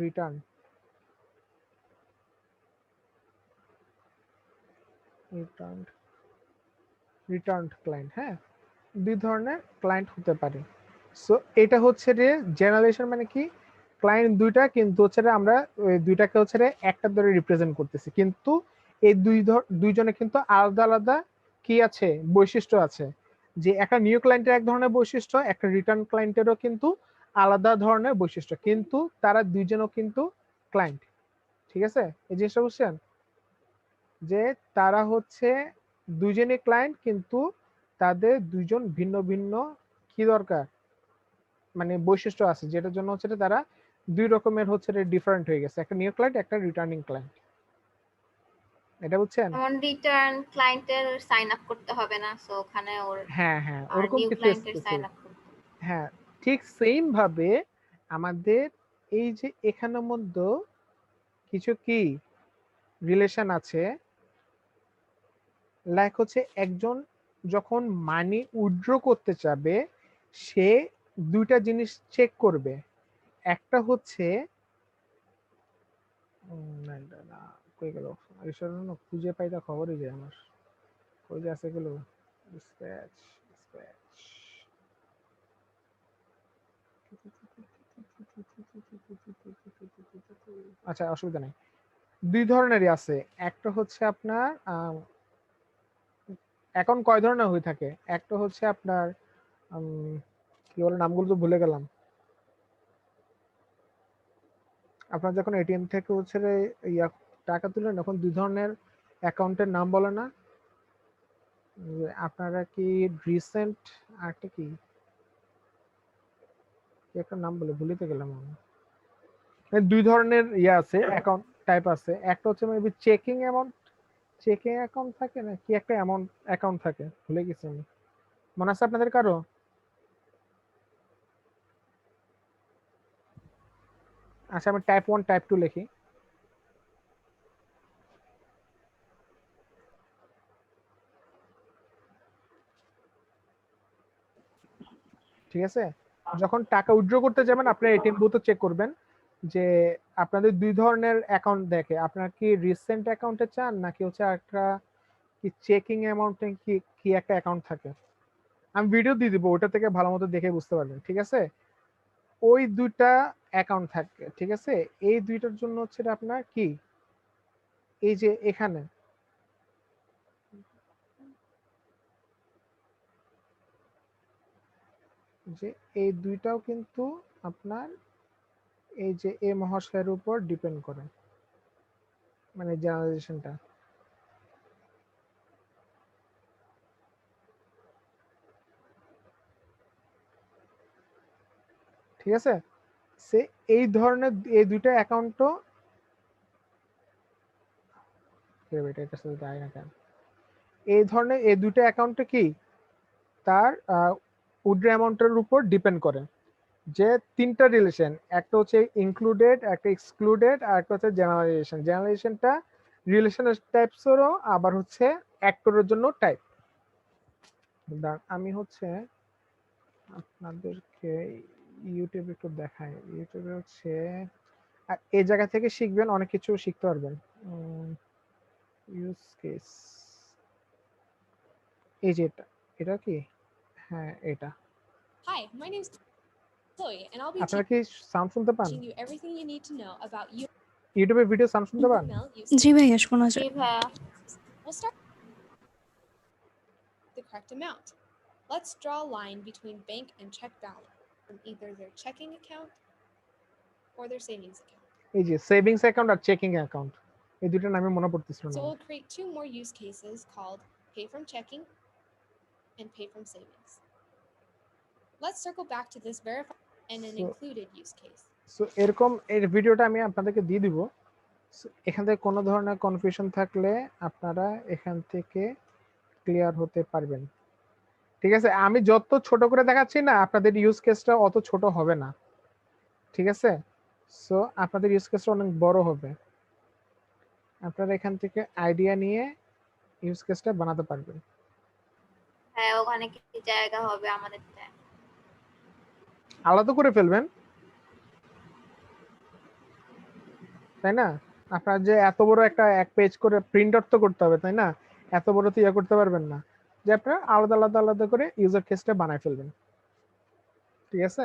রিটার্ন ক্লায়েন্ট। হ্যাঁ, দুই ধরনের ক্লায়েন্ট হতে পারে। সো এটা হচ্ছে যে জেনারেশন মানে কি, ক্লায়েন্ট দুইটা, কিন্তু হচ্ছে আমরা ওই দুইটাকে হচ্ছে একটা ধরে রিপ্রেজেন্ট করতেছি, কিন্তু এই দুইজনে কিন্তু আলাদা আলাদা কি আছে, বৈশিষ্ট্য আছে। যে একটা নিউ ক্লায়েন্টের এক ধরনের বৈশিষ্ট্য, একটা রিটার্ন ক্লায়েন্টেরও কিন্তু আলাদা ধরনের বৈশিষ্ট্য, কিন্তু তারা দুইজনও কিন্তু ক্লায়েন্ট। ঠিক আছে, এই জিনিসটা বুঝছেন যে তারা হচ্ছে দুইজনই ক্লায়েন্ট, কিন্তু তাদের দুইজন ভিন্ন ভিন্ন কি দরকার, মানে বৈশিষ্ট্য আছে, যেটার জন্য হচ্ছে তারা দুই রকমের হচ্ছে ডিফারেন্ট হয়ে গেছে, একটা নিউ ক্লায়েন্ট, একটা রিটার্নিং ক্লায়েন্ট। এটা বুঝছেন?
যেমন রিটার্ন ক্লায়েন্টের সাইন আপ করতে হবে না, সো ওখানে ওর
হ্যাঁ হ্যাঁ,
আর
ওরকম
নিউ
কিছু
ক্লায়েন্টের সাইন
স্পেসিফিক।
আপ করতে হবে।
হ্যাঁ, ঠিক সেম ভাবে আমাদের এই যে এখানের মধ্যে কিছু কি রিলেশন আছে, লাইক হচ্ছে একজন যখন মানি উইথড্র করতে চাবে, সে দুইটা জিনিস চেক করবে। একটা হচ্ছে কই গেল, খুঁজে পাই তা খবরই যায় আমার, কই যে আছে গেল, স্ক্র্যাচ স্ক্র্যাচ। আচ্ছা, অসুবিধা নেই। দুই ধরনেরই আছে, একটা হচ্ছে আপনার অ্যাকাউন্ট কয় ধরনের হয়ে থাকে, একটা হচ্ছে আপনার কি বলে, নামগুলো তো ভুলে গেলাম। আপনার যখন এটিএম থেকে হচ্ছে ইয়া টাকা তুলেন, তখন দুই ধরনের অ্যাকাউন্টের নাম বলে না, আপনারা কি রিসেন্ট একটা কি একটা নাম বলে ভুলিতে গেলাম আমি। দুই ধরনের ইয়ে আছে, অ্যাকাউন্ট টাইপ আছে, একটা হচ্ছে maybe checking amount, checking account থাকে না কি একটা অ্যামাউন্ট অ্যাকাউন্ট থাকে, ভুলে গেছি আমি। মনে আছে আপনাদের কারো? আচ্ছা, আমি টাইপ 1 টাইপ 2 লিখি। ঠিক আছে, যখন টাকা উইথড্র করতে যাবেন আপনার এটিএম বুথে চেক করবেন যে আপনাদের দুই ধরনের অ্যাকাউন্ট দেখে, আপনার কি রিসেন্ট অ্যাকাউন্টে চান নাকি হচ্ছে একটা কি চেকিং অ্যামাউন্টে কি কি একটা অ্যাকাউন্ট থাকে। আমি ভিডিও দিয়ে দিব, ওটা থেকে ভালো মতো দেখে বুঝতে পারবেন। ঠিক আছে, ওই দুইটা অ্যাকাউন্ট থাকে। ঠিক আছে, এই দুইটার জন্য হচ্ছে আপনার কি, এই যে এখানে যে এই দুইটাও কিন্তু আপনার এই যে এ মহাশয়ের উপর ডিপেন্ড করে, মানে জেনারেশনটা। ঠিক আছে, সে এই ধরনের এই দুইটা অ্যাকাউন্টও এই ধরনের এই দুইটা অ্যাকাউন্টে কি তার উইথড্র অ্যামাউন্টের উপর ডিপেন্ড করে। যে তিনটা রিলেশন, একটা হচ্ছে ইনক্লুডেড, একটা এক্সক্লুডেড, আর একটা হচ্ছে জেনারেশন। জেনারেশনটা রিলেশনের টাইপসেরও আবার হচ্ছে অ্যাক্টরের জন্য টাইপ। আমি হচ্ছে আপনাদেরকে ইউটিউবে একটু দেখাই, ইউটিউবে হচ্ছে এই জায়গা থেকে শিখবেন, অনেক কিছু শিখতে পারবেন। ইউজ কেস, এই যে এটা কি, হ্যাঁ এটা।
Hi, my name's Chloe, and I'll be
আপনারা কি সাউন্ড শুনতে পান?
teaching you everything you need to know about
ইউটিউবে ভিডিও সাউন্ড শুনতে পান?
email use
জি ভাইয়া, শোনা
জি
যায়।
ভাইয়া।
We'll start with the correct amount. Let's draw a line between bank and check balance from either their checking account or their savings account.
এই যে savings account আর checking account, এই দুটো নামে মনে পড়তেছিল
So
না।
we'll create two more use cases called pay from checking and pay from savings. Let's circle back to this verify and an
So-
included use case.
So এরকম এই ভিডিওটা আমি আপনাদেরকে দিয়ে দিব। So, এখান থেকে কোনো ধরনের কনফিউশন থাকলে আপনারা এখান থেকে ক্লিয়ার হতে পারবেন। ঠিক আছে, আমি যত ছোট করে দেখাচ্ছি না, আপনাদের ইউজ কেসটা অত ছোট হবে না। ঠিক আছে, সো আপনাদের ইউজ কেসটা অনেক বড় হবে। আপনারা এখান থেকে আইডিয়া নিয়ে ইউজ কেসটা বানাতে পারবেন।
হ্যাঁ, ওখানে কি জায়গা হবে আমাদের?
আলাদা করে ফেলবেন, তাই না? আপনার যে এত বড় একটা এক পেজ করে প্রিন্ট আউট তো করতে হবে, তাই না? এত বড় তো ইয়ে করতে পারবেন না, যে আপনারা আলাদা আলাদা আলাদা করে ইউজার কেসটা বানায় ফেলবেন। ঠিক আছে,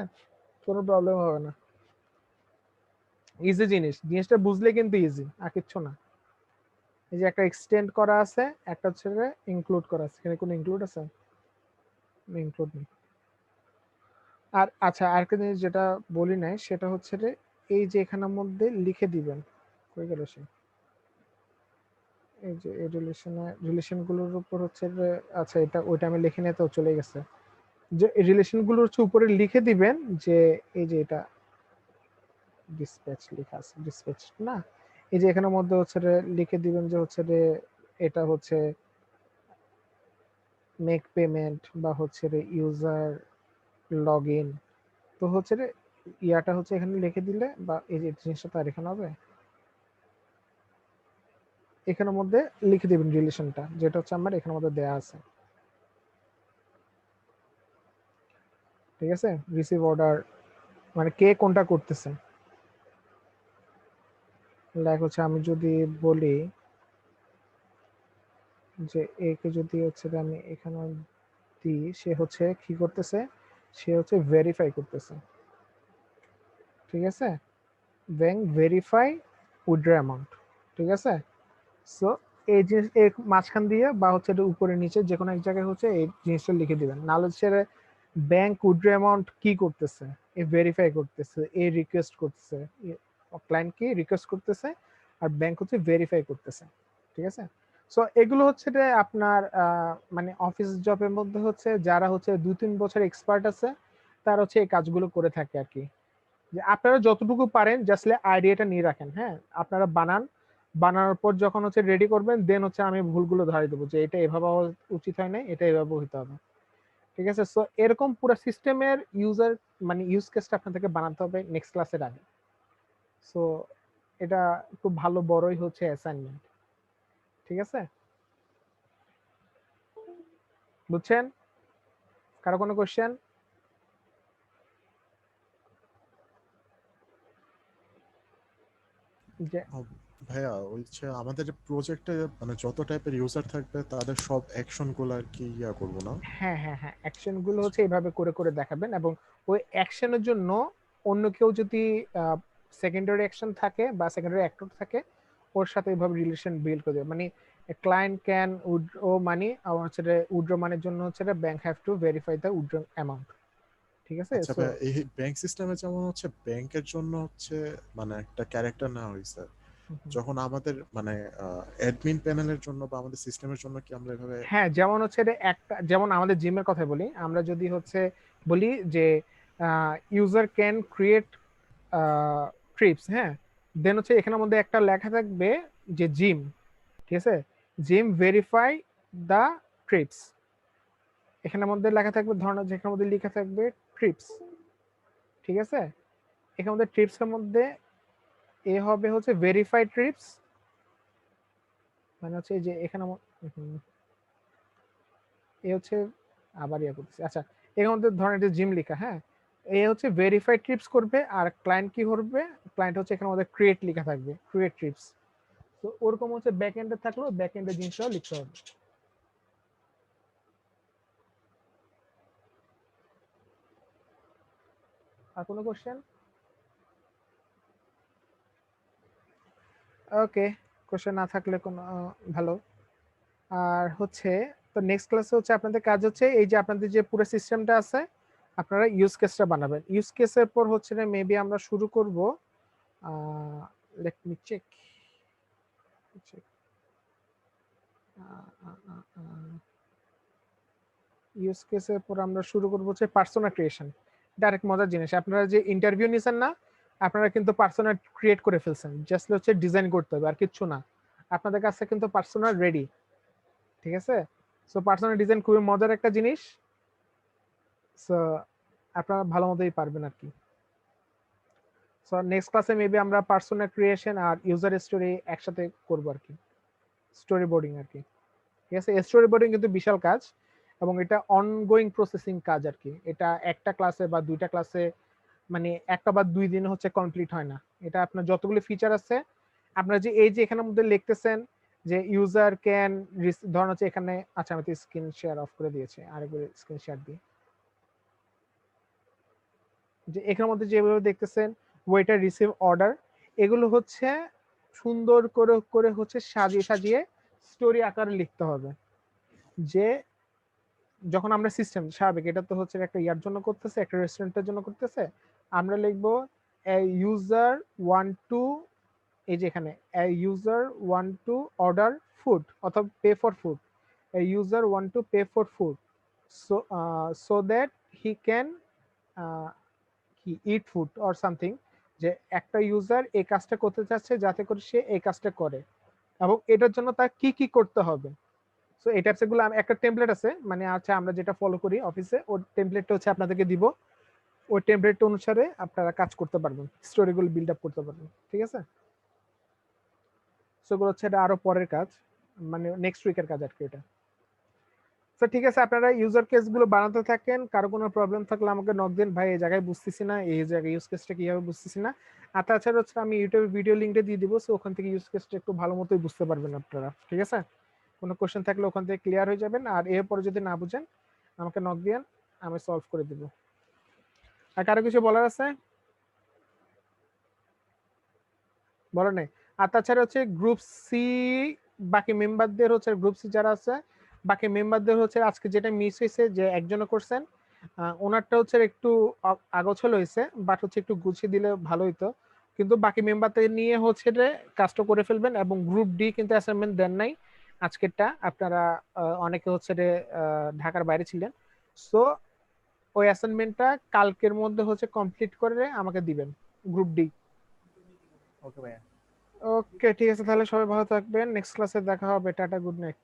কোনো প্রবলেম হবে না। ইজি জিনিসটা বুঝলে কিন্তু ইজি, আর কিচ্ছু না। এই যে একটা এক্সটেন্ড করা আছে, একটা হচ্ছে ইনক্লুড করা আছে। এখানে কোনো ইনক্লুড আছে? ইনক্লুড নেই। আর আচ্ছা, আরেকটা জিনিস যেটা বলি নাই সেটা হচ্ছে যে এই যে এখানের মধ্যে লিখে দিবেন, কই গেল সে, এই যে এই রিলেশনগুলোর উপর হচ্ছে যে, আচ্ছা এটা ওইটা আমি লিখে নিয়ে তো চলে গেছে, যে রিলেশনগুলো হচ্ছে উপরে লিখে দিবেন যে এই যে এটা ডিসপ্যাচ লেখা আছে, ডিসপ্যাচ না, এই যে এখানের মধ্যে হচ্ছে লিখে দিবেন যে হচ্ছে এটা হচ্ছে মেক পেমেন্ট বা হচ্ছে ইউজার লগ ইন। তো হচ্ছে ইয়াটা হচ্ছে এখানে লিখে দিলে, বা এই যে জিনিসটা তার এখানে হবে, এখানের মধ্যে লিখে দিবেন রিলেশনটা, যেটা হচ্ছে আমার এখানের মধ্যে দেয়া আছে। ঠিক আছে, রিসিভ অর্ডার মানে কে কোনটা করতেছে। লাইক হচ্ছে আমি যদি বলি যে একে যদি হচ্ছে আমি এখানে দিই, সে হচ্ছে কি করতেছে, সে হচ্ছে ভেরিফাই করতেছে। ঠিক আছে, ব্যাংক ভেরিফাই উইথড্র অ্যামাউন্ট। ঠিক আছে, সো এই জিনিস এর মাঝখান দিয়ে বা হচ্ছে এটা উপরে নিচে যে কোনো এক জায়গায় হচ্ছে এই জিনিসটা লিখে দিবেন। নাহলে হচ্ছে ব্যাংক উইথড্র অ্যামাউন্ট কি করতেছে, এ ভেরিফাই করতেছে, এ রিকোয়েস্ট করতেছে, ক্লায়েন্ট কি রিকোয়েস্ট করতেছে, আর ব্যাংক হচ্ছে ভেরিফাই করতেছে। ঠিক আছে, সো এগুলো হচ্ছে যে আপনার মানে অফিস জবের মধ্যে হচ্ছে যারা হচ্ছে 2-3 বছর এক্সপার্ট আছে তারা হচ্ছে এই কাজগুলো করে থাকে আর কি। যে আপনারা যতটুকু পারেন জাস্ট আইডিয়াটা নিয়ে রাখেন, হ্যাঁ আপনারা বানানোর পর যখন হচ্ছে রেডি করবেন দেন হচ্ছে আমি ভুলগুলো ধরিয়ে দেবো যে এটা এভাবে হওয়া উচিত হয় না, এটা এভাবে হইতে হবে। ঠিক আছে, সো এরকম পুরো সিস্টেমের ইউজার মানে ইউজ কেসটা আপনাদেরকে বানাতে হবে নেক্সট ক্লাসের আগে। সো এটা খুব ভালো বড়ই হচ্ছে অ্যাসাইনমেন্ট। ঠিক আছে, বুঝছেন? কারো কোনো কোশ্চেন? যে
ভাইয়া হচ্ছে আমাদের প্রজেক্টে মানে যত টাইপের ইউজার থাকবে তাদের সব অ্যাকশন গুলো আর কি ইয়া করবো না?
হ্যাঁ হ্যাঁ হ্যাঁ, অ্যাকশন গুলো হচ্ছে এইভাবে করে করে দেখাবেন, এবং ওই অ্যাকশনের জন্য অন্য কেউ যদি সেকেন্ডারি অ্যাকশন থাকে বা সেকেন্ডারি অ্যাক্টর থাকে ওর সাথে এইভাবে রিলেশন বিল্ড করে দেবে। মানে ক্লায়েন্ট ক্যান উইথড্র মানি, আর হচ্ছে উইথড্র মানির জন্য হচ্ছে bank have to verify the withdraw amount. ঠিক আছে,
আচ্ছা
সো
ভাইয়া, এই ব্যাংক সিস্টেমে যেমন হচ্ছে ব্যাংকের জন্য হচ্ছে মানে একটা ক্যারেক্টার নেওয়া হয়েছে, যখন আমাদের মানে অ্যাডমিন প্যানেলের জন্য বা আমাদের সিস্টেমের জন্য কি আমরা এভাবে?
হ্যাঁ, যেমন হচ্ছে একটা, যেমন আমাদের জিমের কথা বলি, আমরা যদি হচ্ছে বলি যে ইউজার ক্যান ক্রিয়েট ট্রিপস, হ্যাঁ দেন হচ্ছে এখানের মধ্যে একটা লেখা থাকবে যে জিম, ঠিক আছে, জিম ভেরিফাই দা ট্রিপস, এখানের মধ্যে লেখা থাকবে ধরনের যেখানের মধ্যে লেখা থাকবে ট্রিপস। ঠিক আছে, এখানের মধ্যে ট্রিপস এর মধ্যে এ হবে হচ্ছে ভেরিফাই ট্রিপস, মানে হচ্ছে যে এখানে এ হচ্ছে আবার ইয়া করতেছে। আচ্ছা, এর মধ্যে ধরেন এটা জিম লেখা, হ্যাঁ এ হচ্ছে ভেরিফাই ট্রিপস করবে, আর ক্লায়েন্ট কি করবে, ক্লায়েন্ট হচ্ছে এখানে আমাদের ক্রিয়েট লেখা থাকবে, ক্রিয়েট ট্রিপস। তো ওরকম হচ্ছে ব্যাক এন্ডে থাকলেও ব্যাক এন্ডের জিনিসটাও লিখতে হবে। আর কোনো কোশ্চেন? ওকে, কোশ্চেন না থাকলে কোনো ভালো। আর হচ্ছে তো নেক্সট ক্লাসে হচ্ছে আপনাদের কাজ হচ্ছে এই যে আপনাদের যে পুরো সিস্টেমটা আছে আপনারা ইউজ কেসটা বানাবেন। ইউজ কেসের পর হচ্ছে মেবি আমরা শুরু করব, লেট মি চেক, ইউজ কেসের পর আমরা শুরু করব হচ্ছে পার্সোনা ক্রিয়েশন। ডাইরেক্ট মজার জিনিস, আপনারা যে ইন্টারভিউ নিছেন না, আপনারা কিন্তু পার্সোনা ক্রিয়েট করে ফেলছেন, জাস্ট হচ্ছে ডিজাইন করতে হবে আর কিচ্ছু না, আপনাদের কাছে কিন্তু পার্সোনা রেডি। ঠিক আছে, সো পার্সোনা ডিজাইন খুবই মজার একটা জিনিস, সো আপনারা ভালো মতোই পারবেন আর কি। সো নেক্সট ক্লাসে মেবি আমরা পার্সোনা ক্রিয়েশন আর ইউজার স্টোরি একসাথে করব আর কি, স্টোরি বোর্ডিং আর কি। ঠিক আছে, স্টোরি বোর্ডিং কিন্তু বিশাল কাজ এবং এটা অনগোয়িং প্রসেসিং কাজ আর কি। এটা একটা ক্লাসে বা দুইটা ক্লাসে মানে একটা বা 2 দিনে হচ্ছে কমপ্লিট হয় না। এটা আপনার যতগুলো ফিচার আছে, আপনার যে এই যে এখানের মধ্যে লিখতেছেন যে ইউজার ক্যান, ধরুন হচ্ছে এখানে, আচ্ছা আমি তো স্ক্রিন শেয়ার অফ করে দিয়েছি, আরেকবার স্ক্রিন শেয়ার দিই। যে এখানের মধ্যে যেভাবে দেখতেছেন ওয়েটার রিসিভ অর্ডার, এগুলো হচ্ছে সুন্দর করে করে হচ্ছে সাজিয়ে সাজিয়ে স্টোরি আকারে লিখতে হবে। যে যখন আমরা সিস্টেম স্বাভাবিক, এটা তো হচ্ছে একটা ইয়ার জন্য করতেছে, একটা রেস্টুরেন্টের জন্য করতেছে, আমরা লিখবো ইউজার ওয়ান টু, এই যে এখানে user one to order food অথবা pay for food, user one to pay for food so that he can কি ইট ফুড অর সামথিং। যে একটা ইউজার এই কাজটা করতে চাচ্ছে যাতে করে সে এই কাজটা করে এবং এটার জন্য তার কি কি করতে হবে। সো এই টাইপস গুলো একটা টেমপ্লেট আছে, মানে আচ্ছা আমরা যেটা ফলো করি অফিসে, ওর টেমপ্লেটটা হচ্ছে আপনাদেরকে দিব, ওই টেমপ্লেট অনুসারে আপনারা কাজ করতে পারবেন, স্টোরিগুলো বিল্ড আপ করতে পারবেন। ঠিক আছে, সেগুলো হচ্ছে এটা আরো পরের কাজ, মানে নেক্সট উইকের কাজ আর কি এটা। তো ঠিক আছে, আপনারা ইউজার কেস গুলো বানাতে থাকেন, কারো কোনো প্রবলেম থাকলে আমাকে নক দিন, ভাই এই জায়গায় বুঝতেছি না, এই জায়গায় ইউজ কেসটা কিভাবে বুঝতেছি না। আর তাছাড়া হচ্ছে আমি ইউটিউবে ভিডিও লিঙ্কটা দিয়ে দিব, সো ওখান থেকে ইউজ কেসটা একটু ভালো মতোই বুঝতে পারবেন আপনারা। ঠিক আছে, কোনো কোশ্চেন থাকলে ওখান থেকে ক্লিয়ার হয়ে যাবেন, আর এরপরে যদি না বুঝেন আমাকে নক দিয়েন, আমি সলভ করে দিব। আর কারো কিছু বলার আছে? বলো নাই। আর তাছাড়া হচ্ছে গ্রুপ সি, বাকি মেম্বারদের হচ্ছে গ্রুপ সি যারা আছে, বাকি মেম্বারদের হচ্ছে আজকে যেটা মিস হয়েছে যে একজনও করছেন, ওনারটা হচ্ছে একটু আগোছল হয়েছে, বাট হচ্ছে একটু গুছিয়ে দিলে ভালো হইতো। কিন্তু বাকি মেম্বারদের নিয়ে হচ্ছে কাজটা করে ফেলবেন। এবং গ্রুপ ডি কিন্তু অ্যাসাইনমেন্ট দেন নাই আজকেরটা, আপনারা অনেকে হচ্ছে ঢাকার বাইরে ছিলেন, সো ওই অ্যাসাইনমেন্টটা কালকের মধ্যে হচ্ছে কমপ্লিট করে আমাকে দিবেন, গ্রুপ ডি।
ওকে ভাইয়া।
ওকে ঠিক আছে, তাহলে সবাই ভালো থাকবেন, নেক্সট ক্লাসে দেখা হবে, টাটা, গুড নাইট।